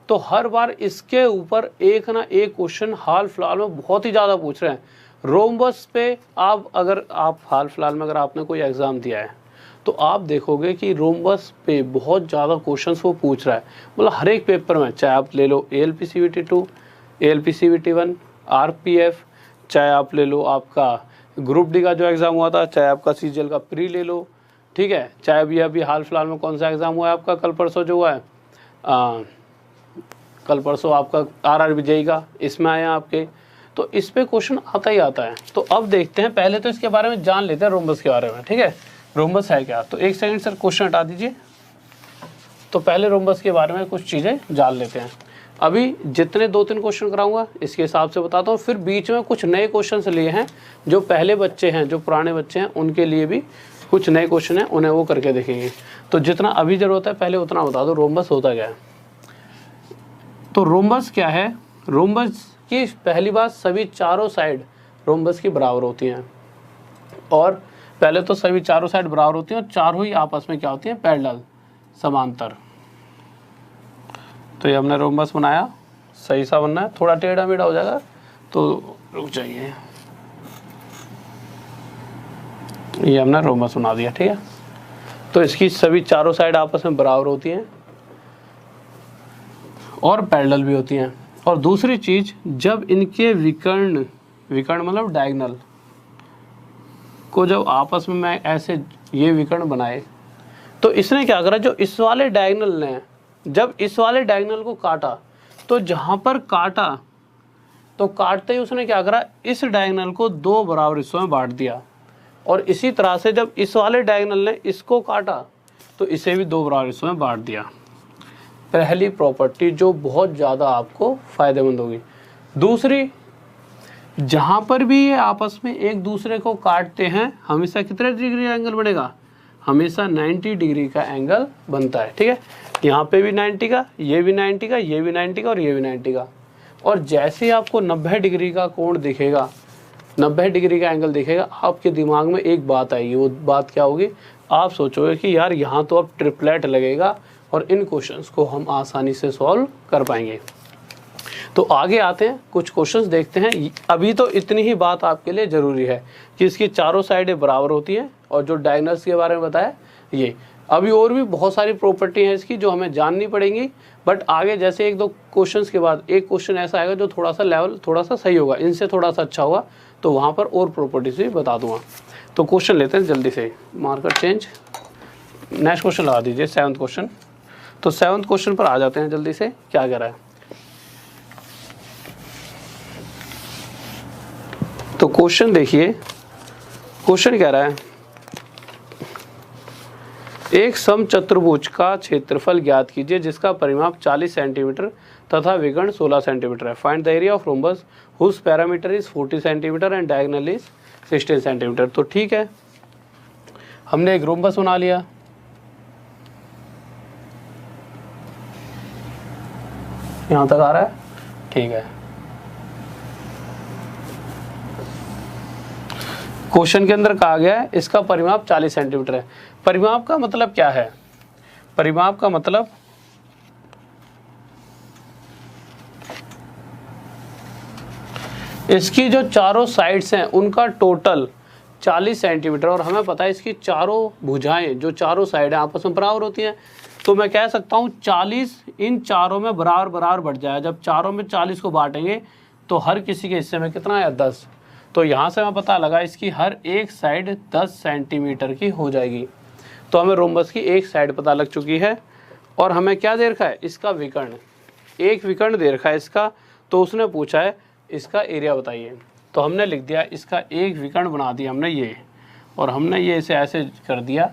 तो हर बार इसके ऊपर एक ना एक क्वेश्चन हाल फिलहाल में बहुत ही ज़्यादा पूछ रहे हैं। रोम्बस पे अगर आप हाल फिलहाल में अगर आपने कोई एग्ज़ाम दिया है तो आप देखोगे कि रोम्बस पे बहुत ज़्यादा क्वेश्चंस वो पूछ रहा है, मतलब हर एक पेपर में, चाहे आप ले लो ALP CVT 2, ALP CVT 1, RPF, चाहे आप ले लो आपका ग्रुप डी का जो एग्ज़ाम हुआ था, चाहे आपका CGL का प्री ले लो, ठीक है, चाहे अभी हाल फिलहाल में कौन सा एग्ज़ाम हुआ है आपका, कल परसों जो हुआ है, कल परसों आपका RRB JEE का, इसमें आया आपके, तो इस पे क्वेश्चन आता ही आता है। तो अब देखते हैं, पहले तो इसके बारे में जान लेते हैं रोम्बस के बारे में, ठीक है, रोम्बस है क्या। तो एक सेकंड सर, क्वेश्चन हटा दीजिए। तो पहले रोम्बस के बारे में कुछ चीज़ें जान लेते हैं। अभी जितने 2-3 क्वेश्चन कराऊंगा इसके हिसाब से बताता हूँ, फिर बीच में कुछ नए क्वेश्चन लिए हैं, जो पहले बच्चे हैं, जो पुराने बच्चे हैं, उनके लिए भी कुछ नए क्वेश्चन हैं, उन्हें वो करके देखेंगे। तो जितना अभी ज़रूरत है पहले उतना बता दो, रोम्बस होता क्या है। तो रोम्बस क्या है, रोम्बस की पहली बात, सभी चारों साइड रोम्बस की बराबर होती हैं। और पहले तो सभी चारों साइड बराबर होती हैं और चारों ही आपस में क्या होती हैं, पैरेलल, समांतर। तो ये हमने रोम्बस बनाया, सही सा बनना है, थोड़ा टेढ़ा मेढ़ा हो जाएगा तो रुक जाइए। ये हमने रोम्बस बना दिया, ठीक है। तो इसकी सभी चारों साइड आपस में बराबर होती हैं और पैरेलल भी होती हैं। और दूसरी चीज़, जब इनके विकर्ण मतलब डायगोनल को जब आपस में मैं ऐसे ये विकर्ण बनाए, तो इसने क्या करा, जो इस वाले डायगोनल ने जब इस वाले डायगोनल को काटा, तो जहाँ पर काटा तो काटते ही उसने क्या करा, इस डायगोनल को 2 बराबर हिस्सों में बांट दिया। और इसी तरह से जब इस वाले डायगोनल ने इसको काटा तो इसे भी 2 बराबर हिस्सों में बांट दिया। पहली प्रॉपर्टी जो बहुत ज़्यादा आपको फ़ायदेमंद होगी। दूसरी, जहाँ पर भी ये आपस में एक दूसरे को काटते हैं हमेशा कितने डिग्री का एंगल बनेगा, हमेशा 90 डिग्री का एंगल बनता है। ठीक है, यहाँ पे भी 90 का, ये भी 90 का, ये भी 90 का और ये भी 90 का। और जैसे ही आपको 90 डिग्री का कोण दिखेगा, 90 डिग्री का एंगल दिखेगा, आपके दिमाग में एक बात आएगी। वो बात क्या होगी, आप सोचोगे कि यार यहाँ तो अब ट्रिपलेट लगेगा और इन क्वेश्चंस को हम आसानी से सॉल्व कर पाएंगे। तो आगे आते हैं, कुछ क्वेश्चंस देखते हैं। अभी तो इतनी ही बात आपके लिए ज़रूरी है कि इसकी चारों साइडें बराबर होती हैं और जो डायगोनल्स के बारे में बताया ये। अभी और भी बहुत सारी प्रॉपर्टी है इसकी जो हमें जाननी पड़ेंगी, बट आगे जैसे 1-2 क्वेश्चंस के बाद एक क्वेश्चन ऐसा आएगा जो थोड़ा सा लेवल थोड़ा सा सही होगा, इनसे थोड़ा सा अच्छा होगा, तो वहाँ पर और प्रॉपर्टीज भी बता दूंगा। तो क्वेश्चन लेते हैं जल्दी से, मार्कर चेंज, नेक्स्ट क्वेश्चन लगा दीजिए 7th क्वेश्चन। तो 7th क्वेश्चन पर आ जाते हैं जल्दी से, क्या कह रहा है। तो क्वेश्चन देखिए, क्वेश्चन कह रहा है एक समचतुर्भुज का क्षेत्रफल ज्ञात कीजिए जिसका परिमाप 40 सेंटीमीटर तथा विकर्ण 16 सेंटीमीटर है। Find the area of rhombus whose parameter is 40 centimetre and diagonal is 16 centimetre. तो ठीक है, हमने एक रोम्बस बना लिया। यहां तक आ रहा है, ठीक है। क्वेश्चन के अंदर कहा गया है इसका परिमाप 40 सेंटीमीटर है। परिमाप का मतलब क्या है, परिमाप का मतलब इसकी जो चारों साइड्स हैं उनका टोटल 40 सेंटीमीटर, और हमें पता है इसकी चारों भुजाएं जो चारों साइड हैं आपस में बराबर होती हैं। तो मैं कह सकता हूँ 40 इन चारों में बराबर बराबर बढ़ जाए। जब चारों में 40 को बांटेंगे तो हर किसी के हिस्से में कितना आया, 10। तो यहाँ से मैं पता लगा इसकी हर एक साइड 10 सेंटीमीटर की हो जाएगी। तो हमें रोम्बस की एक साइड पता लग चुकी है। और हमें क्या दे रखा है, इसका विकर्ण, एक विकर्ण दे रखा है इसका। तो उसने पूछा है इसका एरिया बताइए, तो हमने लिख दिया इसका एक विकर्ण बना दिया हमने ये, और हमने ये इसे ऐसे कर दिया।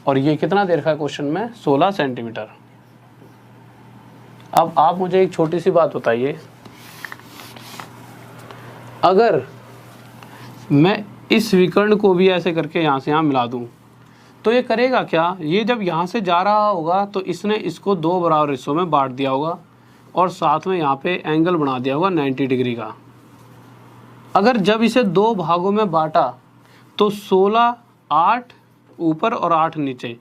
और ये कितना दे रखा है क्वेश्चन में, 16 सेंटीमीटर। अब आप मुझे एक छोटी सी बात बताइए, अगर मैं इस विकर्ण को भी ऐसे करके यहाँ से यहाँ मिला दूँ तो ये करेगा क्या, ये जब यहाँ से जा रहा होगा तो इसने इसको 2 बराबर हिस्सों में बांट दिया होगा और साथ में यहाँ पे एंगल बना दिया होगा 90 डिग्री का। अगर जब इसे 2 भागों में बांटा तो 16, 8 ऊपर और 8 नीचे,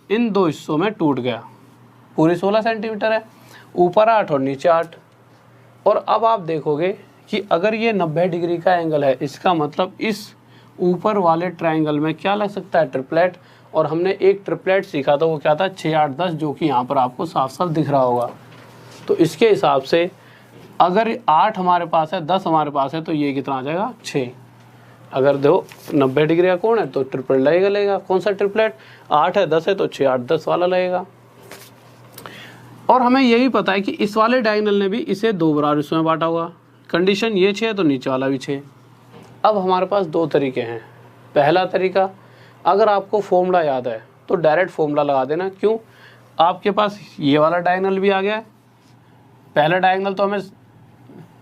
इन 2 हिस्सों में टूट गया। पूरी 16 सेंटीमीटर है, ऊपर 8 और नीचे 8। और अब आप देखोगे कि अगर ये 90 डिग्री का एंगल है, इसका मतलब इस ऊपर वाले ट्रायंगल में क्या लग सकता है, ट्रिपलेट। और हमने एक ट्रिपलेट सीखा था, वो क्या था, 6, 8, 10, जो कि यहाँ पर आपको साफ साफ दिख रहा होगा। तो इसके हिसाब से अगर 8 हमारे पास है, 10 हमारे पास है, तो ये कितना आ जाएगा, 6। अगर दो 90 डिग्री का कोण है तो ट्रिपलेट लगेगा। कौन सा ट्रिपलेट, 8 है, 10 है, तो 6, 8, 10 वाला लगेगा। और हमें यही पता है कि इस वाले डायगोनल ने भी इसे 2 बराबर हिस्सों में बांटा होगा। कंडीशन ये 6 है तो नीचे वाला भी 6। अब हमारे पास 2 तरीके हैं। पहला तरीका, अगर आपको फॉर्मूला याद है तो डायरेक्ट फॉर्मूला लगा देना। क्यों, आपके पास ये वाला डायगोनल भी आ गया है। पहला डायगोनल तो हमें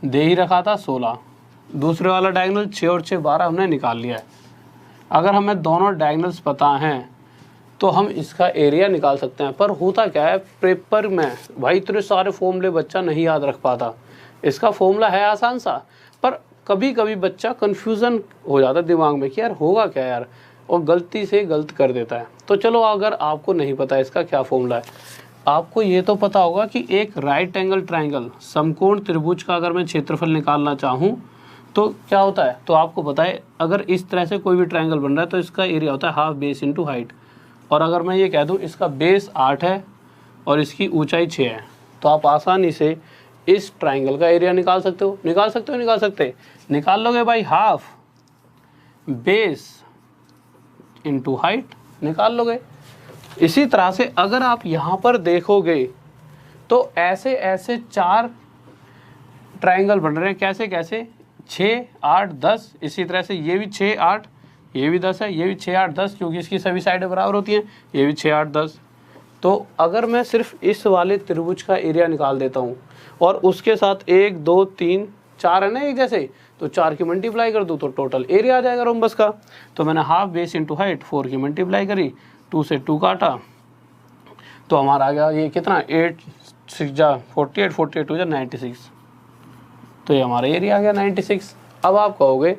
दे ही रखा था 16, दूसरे वाला डायगोनल 6 और 6 12 हमने निकाल लिया है। अगर हमें दोनों डायगोनल्स पता हैं तो हम इसका एरिया निकाल सकते हैं। पर होता क्या है, पेपर में भाई इतने सारे फॉर्मूले बच्चा नहीं याद रख पाता। इसका फॉर्मूला है आसान सा, पर कभी कभी बच्चा कन्फ्यूज़न हो जाता है दिमाग में कि यार होगा क्या यार, और गलती से गलत कर देता है। तो चलो, अगर आपको नहीं पता इसका क्या फॉर्मूला है, आपको ये तो पता होगा कि एक राइट एंगल ट्रायंगल समकोण त्रिभुज का अगर मैं क्षेत्रफल निकालना चाहूँ तो क्या होता है, तो आपको पता है अगर इस तरह से कोई भी ट्रायंगल बन रहा है तो इसका एरिया होता है हाफ बेस इंटू हाइट। और अगर मैं ये कह दूँ इसका बेस 8 है और इसकी ऊंचाई 6 है, तो आप आसानी से इस ट्रायंगल का एरिया निकाल सकते हो। निकाल लोगे भाई, हाफ बेस इंटू हाइट निकाल लोगे। इसी तरह से अगर आप यहाँ पर देखोगे तो ऐसे ऐसे 4 ट्रायंगल बन रहे हैं। कैसे कैसे, 6, 8, 10। इसी तरह से ये भी 6, 8, ये भी 10 है, ये भी 6, 8, 10, क्योंकि इसकी सभी साइडें बराबर होती हैं। ये भी 6, 8, 10, तो अगर मैं सिर्फ इस वाले त्रिभुज का एरिया निकाल देता हूँ और उसके साथ 1 2 3 4 है ना एक जैसे, तो 4 की मल्टीप्लाई कर दूँ तो टोटल एरिया आ जाएगा रोम्बस का। तो मैंने हाफ बेस इंटू हाइट 4 की मल्टीप्लाई करी, 2 से 2 काटा, तो हमारा आ गया ये कितना 8 6 जा 48, 48 2 जा 96, तो ये हमारा एरिया आ गया 96। अब आप कहोगे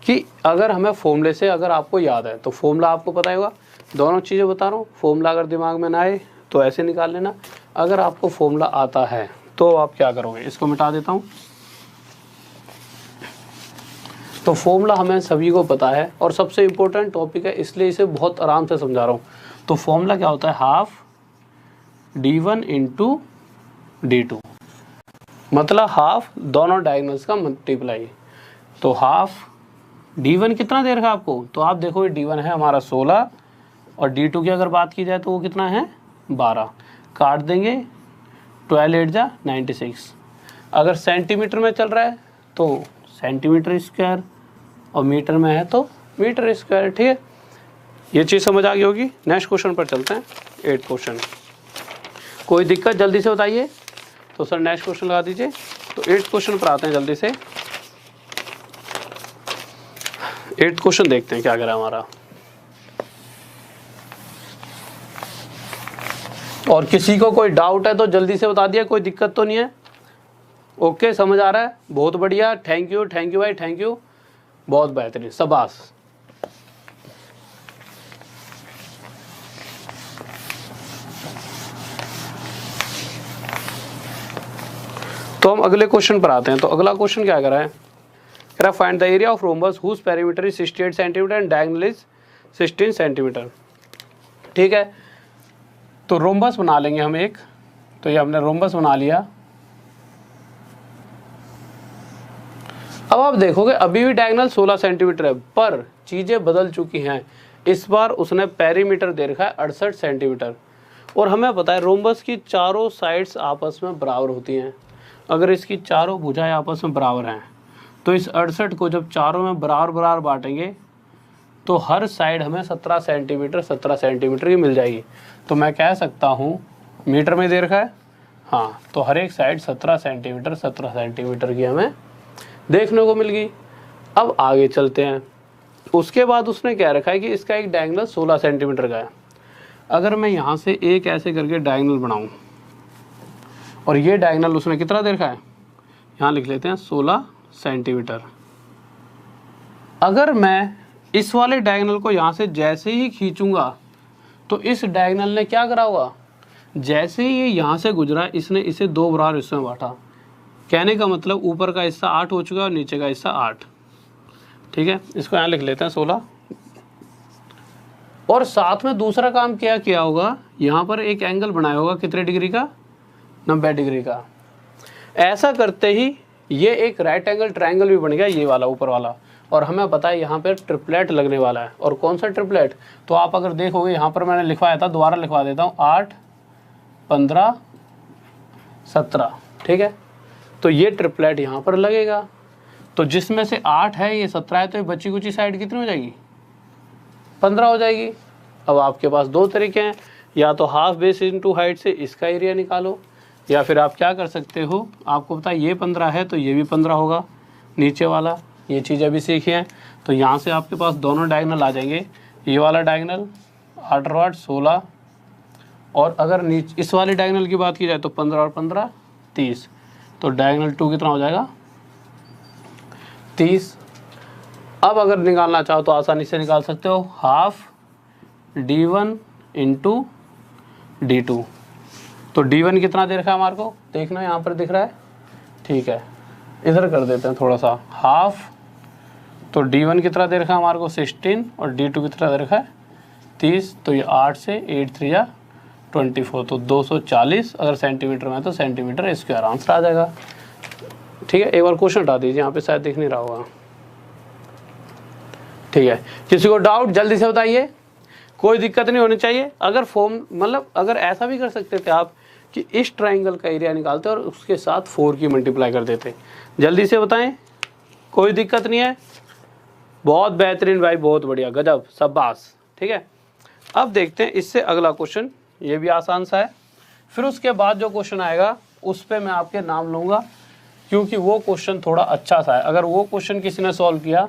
कि अगर हमें फॉर्मूले से, अगर आपको याद है तो फॉर्मूला आपको पता होगा, दोनों चीज़ें बता रहा हूँ, फॉर्मूला अगर दिमाग में ना आए तो ऐसे निकाल लेना, अगर आपको फॉर्मूला आता है तो आप क्या करोगे, इसको मिटा देता हूँ। तो फॉर्मूला हमें सभी को पता है और सबसे इम्पोर्टेंट टॉपिक है, इसलिए इसे बहुत आराम से समझा रहा हूँ। तो फॉर्मूला क्या होता है, हाफ d1 इंटू d2, मतलब हाफ दोनों डायगोनल्स का मल्टीप्लाई। तो हाफ d1 कितना दे रखा है आपको, तो आप देखो d1 है हमारा 16 और d2 की अगर बात की जाए तो वो कितना है 12, काट देंगे 12 8 जा 96। अगर सेंटीमीटर में चल रहा है तो सेंटीमीटर स्क्वायर और मीटर में है तो मीटर स्क्वायर। ठीक है, ये चीज़ समझ आ गई होगी। नेक्स्ट क्वेश्चन पर चलते हैं, 8 क्वेश्चन। कोई दिक्कत जल्दी से बताइए, तो सर नेक्स्ट क्वेश्चन लगा दीजिए। तो 8 क्वेश्चन पर आते हैं जल्दी से। 8 क्वेश्चन देखते हैं क्या करा हमारा, और किसी को कोई डाउट है तो जल्दी से बता दिया, कोई दिक्कत तो नहीं है। ओके, समझ आ रहा है, बहुत बढ़िया, थैंक यू भाई, थैंक यू, बहुत बेहतरीन, शाबाश। तो हम अगले क्वेश्चन पर आते हैं। तो अगला क्वेश्चन क्या कर रहा है, कह रहा find the area of rhombus whose perimeter is 68 centimetre and diagonal is 16 centimetre. ठीक है, तो रोम्बस बना लेंगे हम एक, तो ये हमने रोम्बस बना लिया। अब आप देखोगे अभी भी डायगोनल 16 सेंटीमीटर है, पर चीज़ें बदल चुकी हैं। इस बार उसने पेरीमीटर दे रखा है 68 सेंटीमीटर, और हमें पता है रोम्बस की चारों साइड्स आपस में बराबर होती हैं। अगर इसकी चारों भुजाएं आपस में बराबर हैं तो इस 68 को जब चारों में बराबर बराबर बांटेंगे तो हर साइड हमें 17 सेंटीमीटर की मिल जाएगी। तो मैं कह सकता हूँ, मीटर में दे रखा है, हाँ, तो हर एक साइड 17 सेंटीमीटर की हमें देखने को मिल गई। अब आगे चलते हैं। उसके बाद उसने क्या रखा है कि इसका एक डायगोनल 16 सेंटीमीटर का है। अगर मैं यहाँ से एक ऐसे करके डायगोनल बनाऊँ, और ये डायगोनल उसने कितना दे रखा है, यहाँ लिख लेते हैं 16 सेंटीमीटर। अगर मैं इस वाले डायगोनल को यहाँ से जैसे ही खींचूंगा तो इस डायगोनल ने क्या करा होगा, जैसे ही ये यहाँ से गुजरा इसने इसे 2 बराबर हिस्सों में बांटा। कहने का मतलब ऊपर का हिस्सा 8 हो चुका है और नीचे का हिस्सा 8। ठीक है, इसको यहाँ लिख लेते हैं 16। और साथ में दूसरा काम क्या किया होगा, यहाँ पर एक एंगल बनाया होगा कितने डिग्री का, 90 डिग्री का। ऐसा करते ही ये एक राइट एंगल ट्रायंगल भी बन गया, ये वाला ऊपर वाला। और हमें पता है यहाँ पर ट्रिपलेट लगने वाला है। और कौन सा ट्रिपलेट, तो आप अगर देखोगे यहाँ पर मैंने लिखवाया था, दोबारा लिखवा देता हूँ, 8 15 17। ठीक है, तो ये ट्रिपलेट यहाँ पर लगेगा। तो जिसमें से 8 है, ये 17 है, तो ये बची कुची साइड कितनी हो जाएगी, 15 हो जाएगी। अब आपके पास 2 तरीके हैं, या तो हाफ बेस इंटू हाइट से इसका एरिया निकालो, या फिर आप क्या कर सकते हो, आपको पता है ये 15 है तो ये भी 15 होगा नीचे वाला। ये चीज़ अभी सीखी है। तो यहाँ से आपके पास दोनों डायगोनल आ जाएंगे। ये वाला डायगोनल 8 और 8 16, और अगर नीचे इस वाले डायगोनल की बात की जाए तो 15 और 15 30। तो डायगोनल 2 कितना हो जाएगा, 30। अब अगर निकालना चाहो तो आसानी से निकाल सकते हो, हाफ d1 इंटू d2। तो d1 कितना दे रखा है हमारे को, देखना यहाँ पर दिख रहा है, ठीक है, इधर कर देते हैं थोड़ा सा, हाफ। तो d1 कितना दे रखा है हमारे को 16, और d2 कितना दे रखा है 30। तो ये 8 से 8 3 या 24, तो 240 अगर सेंटीमीटर में है तो सेंटीमीटर स्क्वायर आंसर आ जाएगा। ठीक है, एक बार क्वेश्चन हटा दीजिए, यहाँ पे शायद दिख नहीं रहा होगा। ठीक है, किसी को डाउट जल्दी से बताइए, कोई दिक्कत नहीं होनी चाहिए। अगर फॉर्म मतलब अगर ऐसा भी कर सकते थे आप कि इस ट्राइंगल का एरिया निकालते और उसके साथ 4 की मल्टीप्लाई कर देते। जल्दी से बताएं, कोई दिक्कत नहीं है। बहुत बेहतरीन भाई, बहुत बढ़िया, गजब, शाबाश। ठीक है, अब देखते हैं इससे अगला क्वेश्चन ये भी आसान सा है। फिर उसके बाद जो क्वेश्चन आएगा उस पर मैं आपके नाम लूँगा, क्योंकि वो क्वेश्चन थोड़ा अच्छा सा है। अगर वो क्वेश्चन किसी ने सॉल्व किया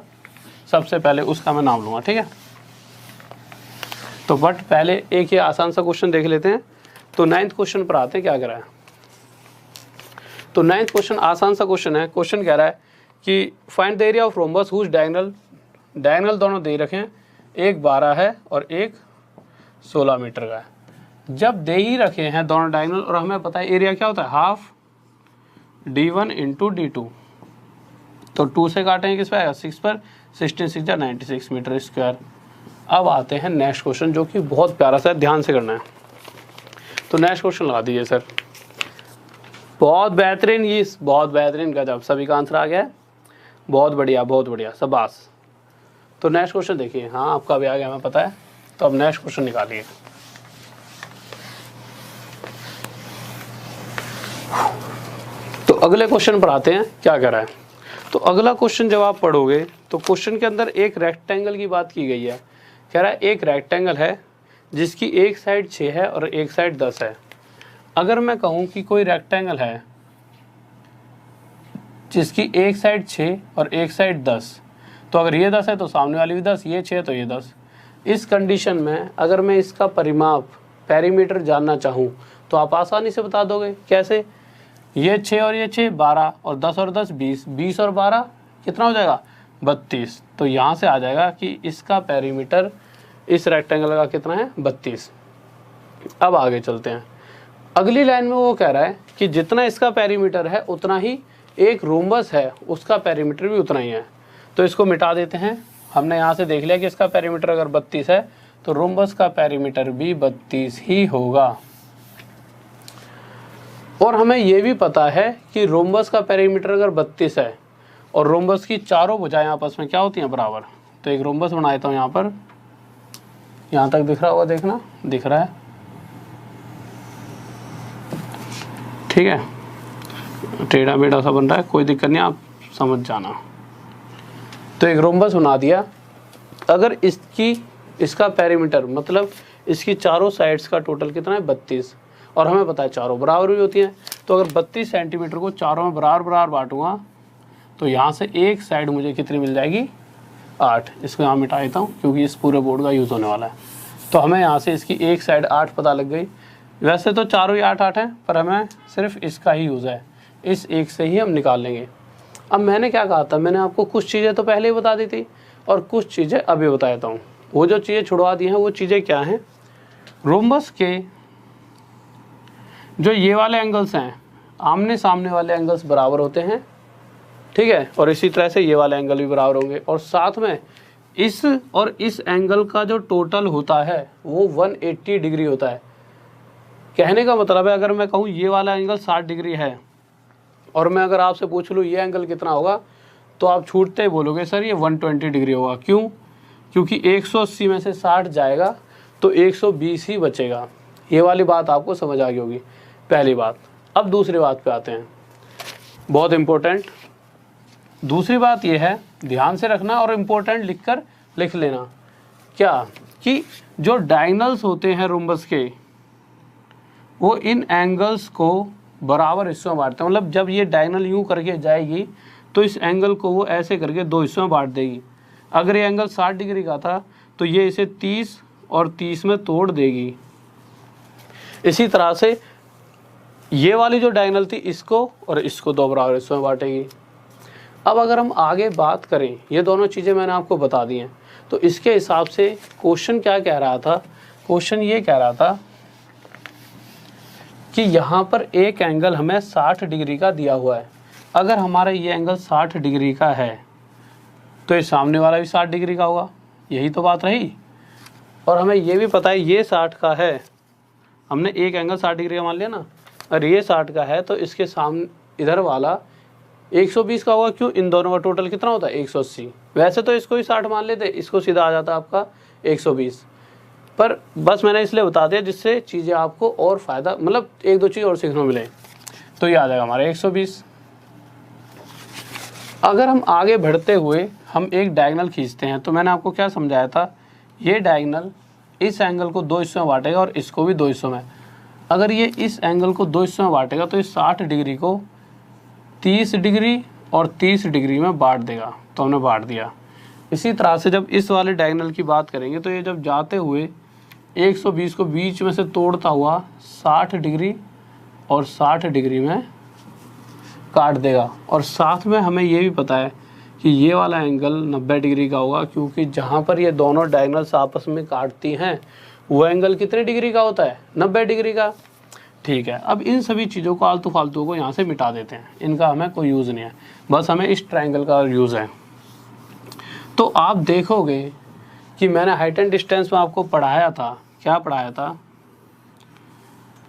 सबसे पहले उसका मैं नाम लूँगा, ठीक है। तो बट पहले एक ये आसान सा क्वेश्चन देख लेते हैं। तो 9th क्वेश्चन पर आते हैं, क्या कह रहा है। तो 9th क्वेश्चन आसान सा क्वेश्चन है। क्वेश्चन कह रहा है कि find the area of rhombus whose diagonal दोनों दे रखे हैं, एक 12 है और एक 16 मीटर का है। जब दे ही रखे हैं दोनों डायगोनल और हमें पता है एरिया क्या होता है, हाफ d1 इंटू d2। तो 2 से काटेंगे किस पे आएगा, 6 पर, 16 6 96 मीटर स्क्वायर। अब आते हैं नेक्स्ट क्वेश्चन, जो कि बहुत प्यारा सा है, ध्यान से करना है। तो नेक्स्ट क्वेश्चन लगा दीजिए सर। बहुत बेहतरीन, ये बहुत बेहतरीन गजब, सभी का आंसर आ गया है। बहुत बढ़िया शाबाश। तो नेक्स्ट क्वेश्चन देखिए, हाँ आपका भी आ गया हमें पता है। तो अब नेक्स्ट क्वेश्चन निकालिए। तो अगले क्वेश्चन पर आते हैं, क्या कह रहा है। तो अगला क्वेश्चन जब आप पढ़ोगे तो क्वेश्चन के अंदर एक रेक्टेंगल की बात की गई है। कह रहा है एक रेक्टेंगल है जिसकी एक साइड 6 है और एक साइड 10 है। अगर मैं कहूँ कि कोई रेक्टेंगल है जिसकी एक साइड 6 और एक साइड 10, तो अगर ये 10 है तो सामने वाली भी 10, ये 6 तो ये 10। इस कंडीशन में अगर मैं इसका परिमाप पेरीमीटर जानना चाहूँ तो आप आसानी से बता दोगे। कैसे, ये 6 और ये 6 12 और 10 और 10 20, 20 और 12 कितना हो जाएगा, 32। तो यहाँ से आ जाएगा कि इसका पेरीमीटर इस रेक्टेंगल का कितना है, 32। अब आगे चलते हैं। अगली लाइन में वो कह रहा है कि जितना इसका पेरीमीटर है उतना ही एक रोम्बस है उसका पेरीमीटर भी उतना ही है। तो इसको मिटा देते हैं। हमने यहाँ से देख लिया कि इसका पेरीमीटर अगर 32 है तो रोम्बस का पेरीमीटर भी 32 ही होगा। और हमें ये भी पता है कि रोम्बस का पेरीमीटर अगर 32 है और रोम्बस की चारों भुजाएं आपस में क्या होती हैं, बराबर। तो एक रोम्बस बना देता हूँ यहाँ पर, यहाँ तक दिख रहा होगा, देखना दिख रहा है, ठीक है। टेढ़ा मेढ़ा सा बन रहा है, कोई दिक्कत नहीं, आप समझ जाना। तो एक रोम्बस बना दिया। अगर इसका पेरीमीटर मतलब इसकी चारों साइड्स का टोटल कितना है, 32, और हमें पता है चारों बराबर भी होती हैं। तो अगर 32 सेंटीमीटर को चारों में बराबर बांटूंगा तो यहाँ से एक साइड मुझे कितनी मिल जाएगी, 8। इसको यहाँ मिटा देता हूँ क्योंकि इस पूरे बोर्ड का यूज़ होने वाला है। तो हमें यहाँ से इसकी एक साइड 8 पता लग गई। वैसे तो चारों ही 8 8 हैं, पर हमें सिर्फ इसका ही यूज़ है, इस एक से ही हम निकाल लेंगे। अब मैंने क्या कहा था, मैंने आपको कुछ चीज़ें तो पहले ही बता दी थी और कुछ चीज़ें अभी बता देता हूँ। वो जो चीज़ें छुड़वा दी हैं वो चीज़ें क्या हैं, रोम्बस के जो ये वाले एंगल्स हैं, आमने सामने वाले एंगल्स बराबर होते हैं, ठीक है। और इसी तरह से ये वाले एंगल भी बराबर होंगे, और साथ में इस और इस एंगल का जो टोटल होता है वो 180 डिग्री होता है। कहने का मतलब है, अगर मैं कहूँ ये वाला एंगल 60 डिग्री है और मैं अगर आपसे पूछ लूँ ये एंगल कितना होगा, तो आप छूटते ही बोलोगे सर ये 120 डिग्री होगा। क्यों, क्योंकि 180 में से 60 जाएगा तो 120 ही बचेगा। ये वाली बात आपको समझ आ गई होगी, पहली बात। अब दूसरी बात पे आते हैं, बहुत इम्पोर्टेंट। दूसरी बात ये है, ध्यान से रखना और इम्पोर्टेंट लिख लेना, क्या कि जो डायगोनल्स होते हैं रोम्बस के, वो इन एंगल्स को बराबर हिस्सों में बांटते हैं। मतलब जब ये डायगोनल यूँ करके जाएगी तो इस एंगल को वो ऐसे करके 2 हिस्सों में बांट देगी। अगर ये एंगल 60 डिग्री का था तो ये इसे 30 और 30 में तोड़ देगी। इसी तरह से ये वाली जो डायगोनल थी इसको और इसको 2 बराबर हिस्सों में बांटेगी। अब अगर हम आगे बात करें, ये दोनों चीज़ें मैंने आपको बता दी हैं, तो इसके हिसाब से क्वेश्चन क्या कह रहा था, क्वेश्चन ये कह रहा था कि यहाँ पर एक एंगल हमें 60 डिग्री का दिया हुआ है। अगर हमारा ये एंगल 60 डिग्री का है तो ये सामने वाला भी 60 डिग्री का होगा, यही तो बात रही। और हमें ये भी पता है ये 60 का है, हमने एक एंगल 60 डिग्री का मान लिया ना, और ये 60 का है तो इसके सामने इधर वाला 120 का होगा। क्यों, इन दोनों का टोटल कितना होता है, 180। वैसे तो इसको ही 60 मान लेते, इसको सीधा आ जाता आपका 120, पर बस मैंने इसलिए बता दिया जिससे चीज़ें आपको और फ़ायदा, मतलब 1-2 चीज़ और सीखने मिले। तो ये आ जाएगा हमारा 120। अगर हम आगे बढ़ते हुए हम एक डायगोनल खींचते हैं, तो मैंने आपको क्या समझाया था, ये डायगोनल इस एंगल को 2 हिस्सों में बांटेगा और इसको भी 2 हिस्सों में। अगर ये इस एंगल को 2 हिस्सों में बांटेगा तो ये 60 डिग्री को 30 डिग्री और 30 डिग्री में बांट देगा। तो हमने बांट दिया। इसी तरह से जब इस वाले डायगोनल की बात करेंगे तो ये जब जाते हुए 120 को बीच में से तोड़ता हुआ 60 डिग्री और 60 डिग्री में काट देगा। और साथ में हमें ये भी पता है कि ये वाला एंगल 90 डिग्री का होगा, क्योंकि जहाँ पर ये दोनों डायगोनल्स आपस में काटती हैं वो एंगल कितने डिग्री का होता है? 90 डिग्री का। ठीक है, अब इन सभी चीज़ों को आलतू फालतू को यहाँ से मिटा देते हैं, इनका हमें कोई यूज़ नहीं है, बस हमें इस ट्रायंगल का यूज़ है। तो आप देखोगे कि मैंने हाइट एंड डिस्टेंस में आपको पढ़ाया था, क्या पढ़ाया था?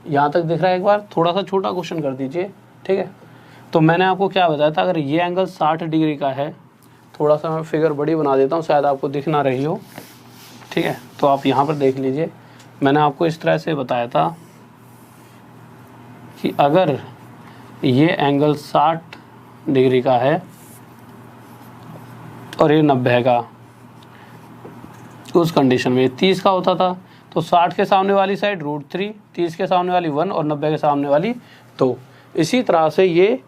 यहाँ तक दिख रहा है? एक बार थोड़ा सा छोटा क्वेश्चन कर दीजिए, ठीक है। तो मैंने आपको क्या बताया था, अगर ये एंगल 60 डिग्री का है, थोड़ा सा मैं फिगर बड़ी बना देता हूँ, शायद आपको दिख ना रही हो, ठीक है। तो आप यहाँ पर देख लीजिए, मैंने आपको इस तरह से बताया था कि अगर ये एंगल 60 डिग्री का है और ये 90 का, उस कंडीशन में 30 का होता था, तो 60 के सामने वाली साइड √3, 30 के सामने वाली 1 और 90 के सामने वाली 2। इसी तरह से ये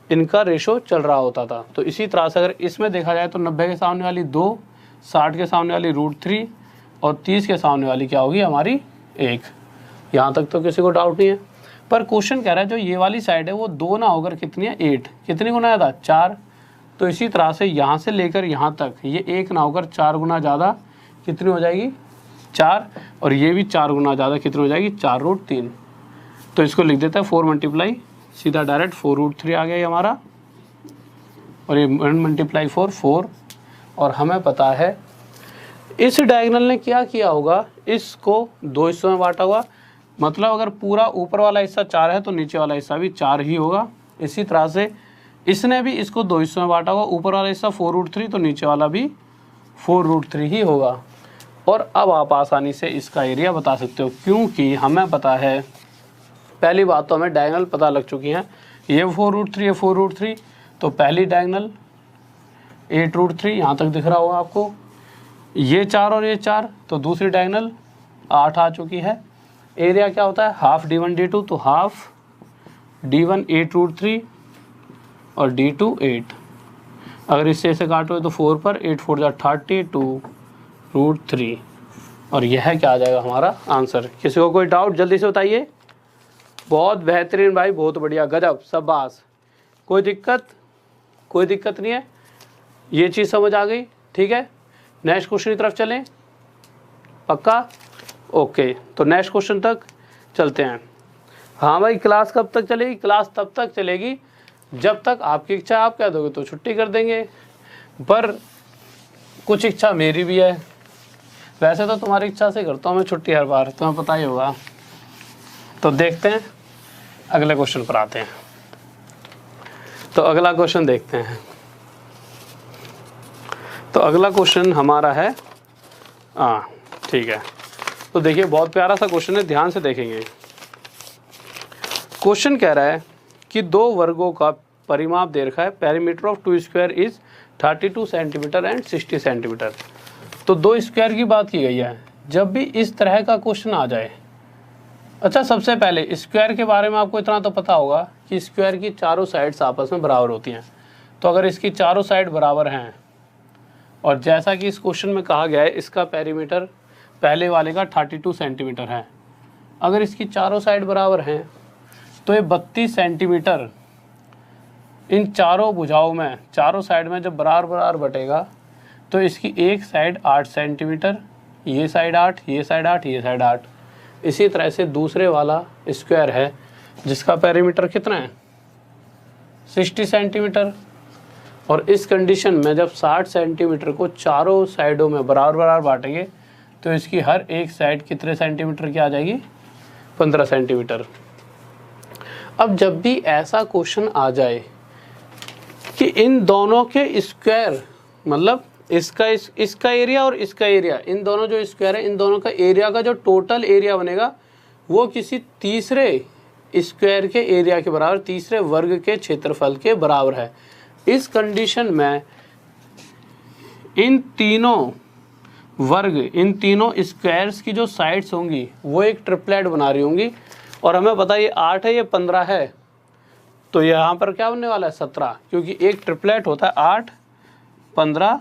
इनका रेशो चल रहा होता था। तो इसी तरह से अगर इसमें देखा जाए तो 90 के सामने वाली 2, 60 के सामने वाली √3 और 30 के सामने वाली क्या होगी हमारी 1। यहाँ तक तो किसी को डाउट नहीं है। पर क्वेश्चन कह रहा है जो ये वाली साइड है वो 2 ना होकर कितनी है? 8। कितनी गुना ज़्यादा? 4। तो इसी तरह से यहाँ से लेकर यहाँ तक ये 1 ना होकर 4 गुना ज़्यादा कितनी हो जाएगी? 4। और ये भी 4 गुना ज़्यादा कितनी हो जाएगी? 4√3। तो इसको लिख देता है 4 मल्टीप्लाई, सीधा डायरेक्ट 4√3 आ गया ये हमारा, और ये 1 मल्टीप्लाई 4। और हमें पता है इस डायगोनल ने क्या किया होगा, इसको 2 हिस्सों में बांटा होगा। मतलब अगर पूरा ऊपर वाला हिस्सा 4 है तो नीचे वाला हिस्सा भी 4 ही होगा। इसी तरह से इसने भी इसको 2 हिस्सों में बांटा होगा, ऊपर वाला हिस्सा 4√3 तो नीचे वाला भी 4√3 ही होगा। और अब आप आसानी से इसका एरिया बता सकते हो, क्योंकि हमें पता है, पहली बात तो हमें डायगोनल पता लग चुकी हैं, ये 4√3 ये 4√3, तो पहली डायगोनल 8√3 यहाँ तक दिख रहा होगा आपको, ये 4 और ये 4, तो दूसरी डायगोनल 8 आ चुकी है। एरिया क्या होता है? हाफ D1 D2, तो हाफ D1 8√3 और D2 8। अगर इससे ऐसे काटो तो 4 पर 8 4 जा 32√3, और यह क्या आ जाएगा हमारा आंसर। किसी को कोई डाउट जल्दी से बताइए। बहुत बेहतरीन भाई, बहुत बढ़िया, गजब, शाबाश। कोई दिक्कत? कोई दिक्कत नहीं है, ये चीज़ समझ आ गई, ठीक है। नेक्स्ट क्वेश्चन की तरफ चलें, पक्का? ओके, तो नेक्स्ट क्वेश्चन तक चलते हैं। हाँ भाई, क्लास कब तक चलेगी? क्लास तब तक चलेगी जब तक आपकी इच्छा। आप कह दोगे तो छुट्टी कर देंगे, पर कुछ इच्छा मेरी भी है। वैसे तो तुम्हारी इच्छा से करता हूँ मैं छुट्टी हर बार, तुम्हें पता ही होगा। तो देखते हैं, अगले क्वेश्चन पर आते हैं। तो अगला क्वेश्चन देखते हैं। तो अगला क्वेश्चन हमारा है, हाँ ठीक है। तो देखिए, बहुत प्यारा सा क्वेश्चन है, ध्यान से देखेंगे। क्वेश्चन कह रहा है कि 2 वर्गों का परिमाप दे रखा है, perimeter of 2 square is 32 centimetre and 60 centimetre. तो 2 स्क्वायर की बात की गई है। जब भी इस तरह का क्वेश्चन आ जाए, अच्छा सबसे पहले स्क्वायर के बारे में आपको इतना तो पता होगा कि स्क्वायर की चारों साइड्स आपस में बराबर होती हैं। तो अगर इसकी चारों साइड बराबर हैं, और जैसा कि इस क्वेश्चन में कहा गया है इसका पेरीमीटर पहले वाले का 32 सेंटीमीटर है, अगर इसकी चारों साइड बराबर हैं तो ये 32 सेंटीमीटर इन चारों भुजाओं में, चारों साइड में जब बराबर बराबर बटेगा तो इसकी एक साइड 8 सेंटीमीटर, ये साइड 8, ये साइड 8, ये साइड 8। इसी तरह से दूसरे वाला स्क्वायर है जिसका पेरीमीटर कितना है? 60 सेंटीमीटर। और इस कंडीशन में जब 60 सेंटीमीटर को चारों साइडों में बराबर बराबर बांटेंगे तो इसकी हर एक साइड कितने सेंटीमीटर की आ जाएगी? 15 सेंटीमीटर। अब जब भी ऐसा क्वेश्चन आ जाए कि इन दोनों के स्क्वायर, मतलब इसका एरिया और इसका एरिया, इन दोनों जो स्क्वायर है इन दोनों का एरिया का जो टोटल एरिया बनेगा वो किसी तीसरे स्क्वायर के एरिया के बराबर, तीसरे वर्ग के क्षेत्रफल के बराबर है। इस कंडीशन में इन तीनों वर्ग इन तीनों स्क्वायर्स की जो साइड्स होंगी वो एक ट्रिपलेट बना रही होंगी। और हमें पता ये 8 है, ये 15 है, तो यहाँ पर क्या बनने वाला है 17, क्योंकि एक ट्रिपलेट होता है 8, 15,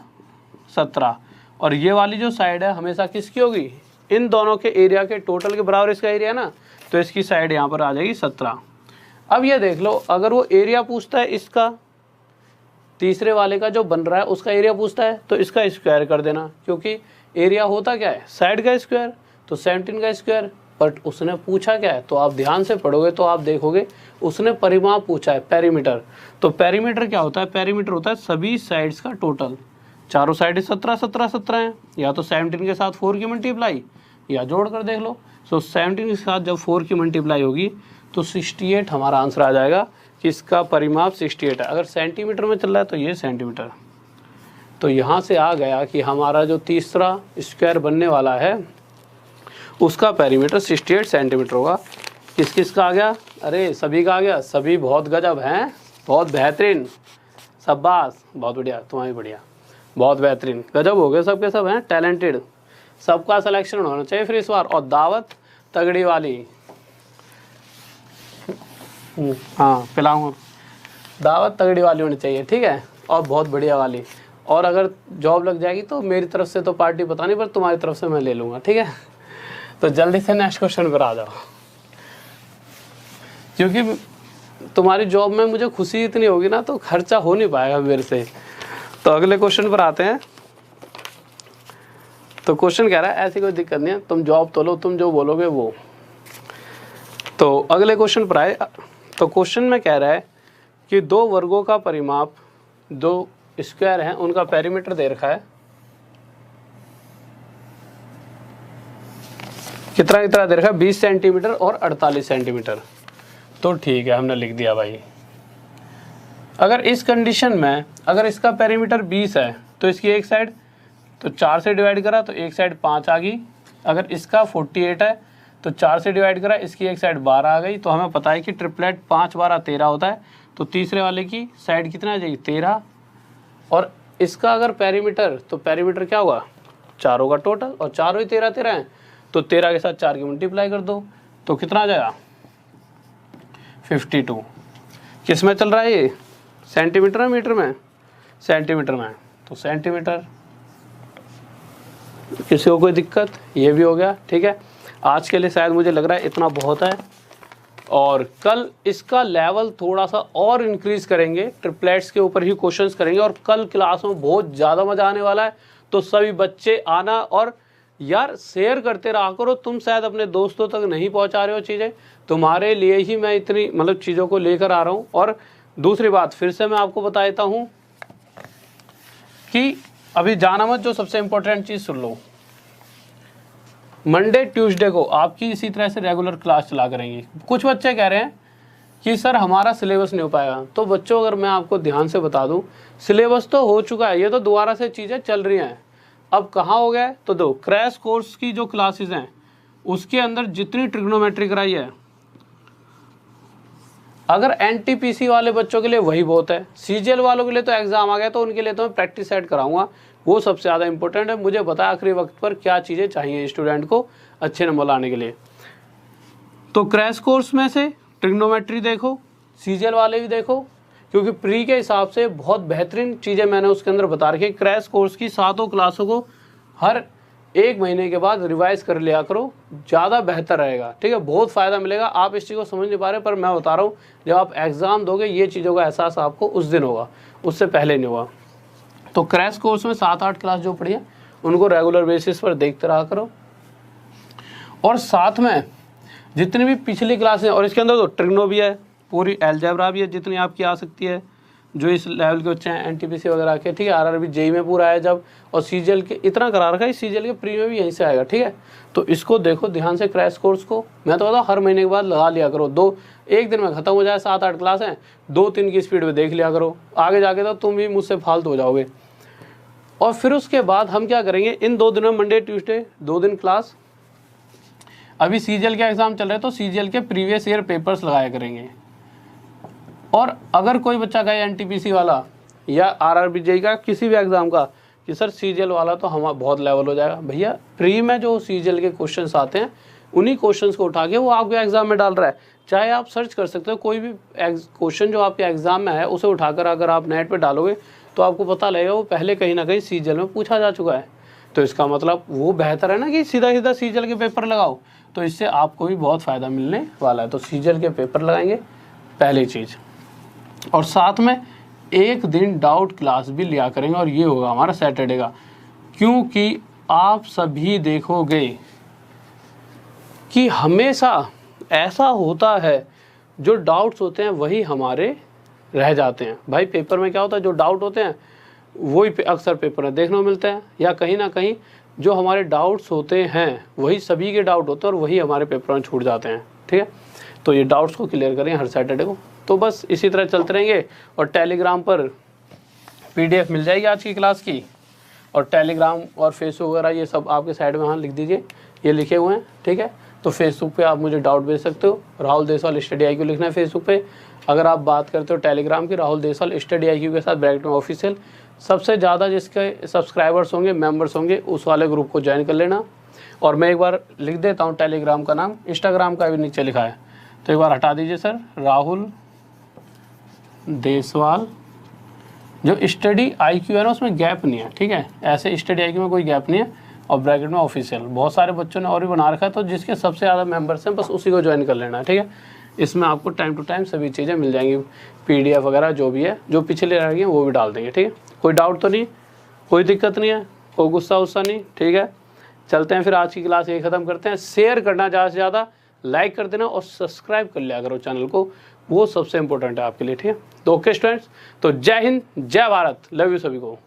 17। और ये वाली जो साइड है हमेशा किसकी होगी, इन दोनों के एरिया के टोटल के बराबर इसका एरिया ना, तो इसकी साइड यहाँ पर आ जाएगी 17। अब ये देख लो, अगर वो एरिया पूछता है इसका, तीसरे वाले का जो बन रहा है उसका एरिया पूछता है, तो इसका स्क्वायर कर देना, क्योंकि एरिया होता क्या है साइड का स्क्वायर, तो 17 का स्क्वायर। बट उसने पूछा क्या है, तो आप ध्यान से पढ़ोगे तो आप देखोगे उसने परिमाप पूछा है, पेरीमीटर। तो पेरीमीटर क्या होता है, पेरीमीटर होता है सभी साइड्स का टोटल। चारों साइड 17 17 17 हैं, या तो 17 के साथ 4 की मल्टीप्लाई, या जोड़ कर देख लो। सो 17 के साथ जब 4 की मल्टीप्लाई होगी तो 68 हमारा आंसर आ जाएगा कि इसका परिमाप 68 है। अगर सेंटीमीटर में चल रहा है तो ये सेंटीमीटर। तो यहाँ से आ गया कि हमारा जो तीसरा स्क्वायर बनने वाला है उसका पेरीमीटर 68 सेंटीमीटर होगा। किस किस का आ गया, अरे सभी का आ गया, सभी बहुत गजब हैं, बहुत बेहतरीन, शाबाश, बहुत बढ़िया, तुम्हारी बढ़िया, बहुत बेहतरीन, गजब हो गए सबके सब हैं, टैलेंटेड, सबका सिलेक्शन होना चाहिए फिर इस बार। और दावत तगड़ी वाली, हाँ पिलाऊंगा, दावत तगड़ी वाली होनी चाहिए, ठीक है, और बहुत बढ़िया वाली। और अगर जॉब लग जाएगी तो मेरी तरफ से तो पार्टी पता नहीं, पर तुम्हारी तरफ से मैं ले लूँगा, ठीक है। तो जल्दी से नेक्स्ट क्वेश्चन पर आ जाओ, क्योंकि तुम्हारी जॉब में मुझे खुशी इतनी होगी ना तो खर्चा हो नहीं पाएगा मेरे से। तो अगले क्वेश्चन पर आते हैं। तो क्वेश्चन कह रहा है ऐसी कोई दिक्कत नहीं है, तुम जॉब तो लो, तुम जो बोलोगे वो। तो अगले क्वेश्चन पर आए। तो क्वेश्चन में कह रहा है कि दो वर्गों का परिमाप, दो स्क्वायर हैं उनका पेरीमीटर दे रखा है, कितना कितना दे रखा है, 20 सेंटीमीटर और 48 सेंटीमीटर। तो ठीक है, हमने लिख दिया भाई। अगर इस कंडीशन में अगर इसका पेरीमीटर 20 है तो इसकी एक साइड तो 4 से डिवाइड करा तो एक साइड 5 आ गई। अगर इसका 48 है तो 4 से डिवाइड करा, इसकी एक साइड 12 आ गई। तो हमें पता है कि ट्रिपलेट 5 12 13 होता है, तो तीसरे वाले की साइड कितना आ जाएगी 13। और इसका अगर पेरीमीटर, तो पेरीमीटर क्या होगा, चारों का टोटल, और चारों ही 13 13 हैं, तो 13 के साथ 4 की मल्टीप्लाई कर दो, तो कितना आ जाएगा 52। किस में चल रहा है ये, सेंटीमीटर में मीटर में, सेंटीमीटर में, तो सेंटीमीटर। किसी को कोई दिक्कत, ये भी हो गया, ठीक है। आज के लिए शायद मुझे लग रहा है इतना बहुत है, और कल इसका लेवल थोड़ा सा और इंक्रीज करेंगे, ट्रिपलेट्स के ऊपर ही क्वेश्चंस करेंगे, और कल क्लास में बहुत ज़्यादा मज़ा आने वाला है। तो सभी बच्चे आना, और यार शेयर करते रहा करो। तुम शायद अपने दोस्तों तक नहीं पहुंचा रहे हो चीज़ें, तुम्हारे लिए ही मैं इतनी मतलब चीज़ों को लेकर आ रहा हूं। और दूसरी बात फिर से मैं आपको बता देता हूं कि अभी जाना मत, जो सबसे इम्पोर्टेंट चीज़ सुन लो, मंडे ट्यूसडे को आपकी इसी तरह से रेगुलर क्लास चला करेंगे। कुछ बच्चे कह रहे हैं कि सर हमारा सिलेबस नहीं हो पाएगा, तो बच्चों अगर मैं आपको ध्यान से बता दूं, सिलेबस तो हो चुका है, ये तो दोबारा से चीज़ें चल रही हैं। अब कहाँ हो गया है, तो दो क्रैश कोर्स की जो क्लासेस हैं उसके अंदर जितनी ट्रिग्नोमेट्री कराई है, अगर एनटीपीसी वाले बच्चों के लिए वही बहुत है। सीजीएल वालों के लिए तो एग्जाम आ गया, तो उनके लिए तो मैं प्रैक्टिस सेट कराऊंगा, वो सबसे ज़्यादा इंपॉर्टेंट है। मुझे पता है आखिरी वक्त पर क्या चीज़ें चाहिए स्टूडेंट को अच्छे नंबर लाने के लिए। तो क्रैश कोर्स में से ट्रिग्नोमेट्री देखो, सीजीएल वाले भी देखो, क्योंकि प्री के हिसाब से बहुत बेहतरीन चीज़ें मैंने उसके अंदर बता रखी। क्रैश कोर्स की 7 क्लासों को हर 1 महीने के बाद रिवाइज कर लिया करो, ज़्यादा बेहतर रहेगा, ठीक है, बहुत फ़ायदा मिलेगा। आप इस चीज़ को समझ नहीं पा रहे, पर मैं बता रहा हूँ, जब आप एग्ज़ाम दोगे ये चीज़ों का एहसास आपको उस दिन होगा, उससे पहले नहीं होगा। तो क्रैश कोर्स में 7-8 क्लास जो पढ़ी है उनको रेगुलर बेसिस पर देखते रहा करो, और साथ में जितनी भी पिछली क्लासें, और इसके अंदर तो ट्रिग्नो भी है, पूरी अलजेब्रा भी है जितनी आपकी आ सकती है, जो इस लेवल के बच्चे हैं एनटीपीसी वगैरह के, ठीक है। आरआरबी जेई में पूरा है जब, और सीजीएल के इतना करा रखा है, सीजीएल के प्री में भी यहीं से आएगा, ठीक है। तो इसको देखो ध्यान से, क्रैश कोर्स को मैं तो बताऊँ हर महीने के बाद लगा लिया करो, एक दिन में ख़त्म हो जाए, 7-8 क्लास हैं, 2-3 की स्पीड में देख लिया करो, आगे जाके तो तुम भी मुझसे फालतू हो जाओगे। और फिर उसके बाद हम क्या करेंगे, इन 2 दिनों में मंडे ट्यूसडे 2 दिन क्लास, अभी सीजीएल के एग्ज़ाम चल रहे हैं तो सीजीएल के प्रीवियस ईयर पेपर्स लगाया करेंगे। और अगर कोई बच्चा गया एनटीपीसी वाला या आरआरबी जेई का किसी भी एग्ज़ाम का, कि सर सीजीएल वाला तो हमारा बहुत लेवल हो जाएगा। भैया प्री में जो सीजीएल के क्वेश्चंस आते हैं उन्हीं क्वेश्चंस को उठा के वो आपके एग्जाम में डाल रहा है। चाहे आप सर्च कर सकते हो, कोई भी क्वेश्चन जो आपके एग्जाम में है उसे उठाकर अगर आप नेट पे डालोगे तो आपको पता लगेगा वो पहले कहीं ना कहीं सीजीएल में पूछा जा चुका है। तो इसका मतलब वो बेहतर है ना कि सीधा सीधा सीजीएल के पेपर लगाओ, तो इससे आपको भी बहुत फ़ायदा मिलने वाला है। तो सीजीएल के पेपर लगाएंगे पहली चीज़, और साथ में एक दिन डाउट क्लास भी लिया करेंगे, और ये होगा हमारा सैटरडे का, क्योंकि आप सभी देखोगे कि हमेशा ऐसा होता है जो डाउट्स होते हैं वही हमारे रह जाते हैं। भाई पेपर में क्या होता है, जो डाउट होते हैं वही अक्सर पेपर में देखने को मिलते हैं, या कहीं ना कहीं जो हमारे डाउट्स होते हैं वही सभी के डाउट होते हैं और वही हमारे पेपर में छूट जाते हैं। ठीक है, तो ये डाउट्स को क्लियर करें हर सैटरडे को। तो बस इसी तरह चलते रहेंगे, और टेलीग्राम पर PDF मिल जाएगी आज की क्लास की, और टेलीग्राम और फेसबुक वगैरह ये सब आपके साइड में हाँ लिख दीजिए, ये लिखे हुए हैं। ठीक है, तो फेसबुक पे आप मुझे डाउट भेज सकते हो, राहुल देसवाल स्टडी IQ लिखना है फेसबुक पे। अगर आप बात करते हो टेलीग्राम की, राहुल देसवाल स्टडी IQ के साथ ब्रैकेट में ऑफिशियल, सबसे ज़्यादा जिसके सब्सक्राइबर्स होंगे, मेंबर्स होंगे, उस वाले ग्रुप को ज्वाइन कर लेना। और मैं एक बार लिख देता हूँ टेलीग्राम का नाम, इंस्टाग्राम का भी नीचे लिखा है, तो एक बार हटा दीजिए सर, राहुल देसवाल। जो स्टडी IQ है ना उसमें गैप नहीं है, ठीक है, ऐसे स्टडी IQ में कोई गैप नहीं है, और ब्रैकेट में ऑफिशियल। बहुत सारे बच्चों ने और भी बना रखा है, तो जिसके सबसे ज़्यादा मेंबर्स हैं बस उसी को ज्वाइन कर लेना है। ठीक है, इसमें आपको टाइम टू टाइम सभी चीज़ें मिल जाएंगी, PDF वगैरह जो भी है, जो पिछले रह गई हैं वो भी डाल देंगे। ठीक है, कोई डाउट तो नहीं, कोई दिक्कत नहीं है, कोई गुस्सा उस्सा नहीं। ठीक है, चलते हैं फिर, आज की क्लास यही ख़त्म करते हैं। शेयर करना ज़्यादा से ज़्यादा, लाइक कर देना और सब्सक्राइब कर लिया करो चैनल को, वो सबसे इंपॉर्टेंट है आपके लिए। ठीक है, तो ओके स्टूडेंट्स, तो जय हिंद, जय भारत, लव यू सभी को।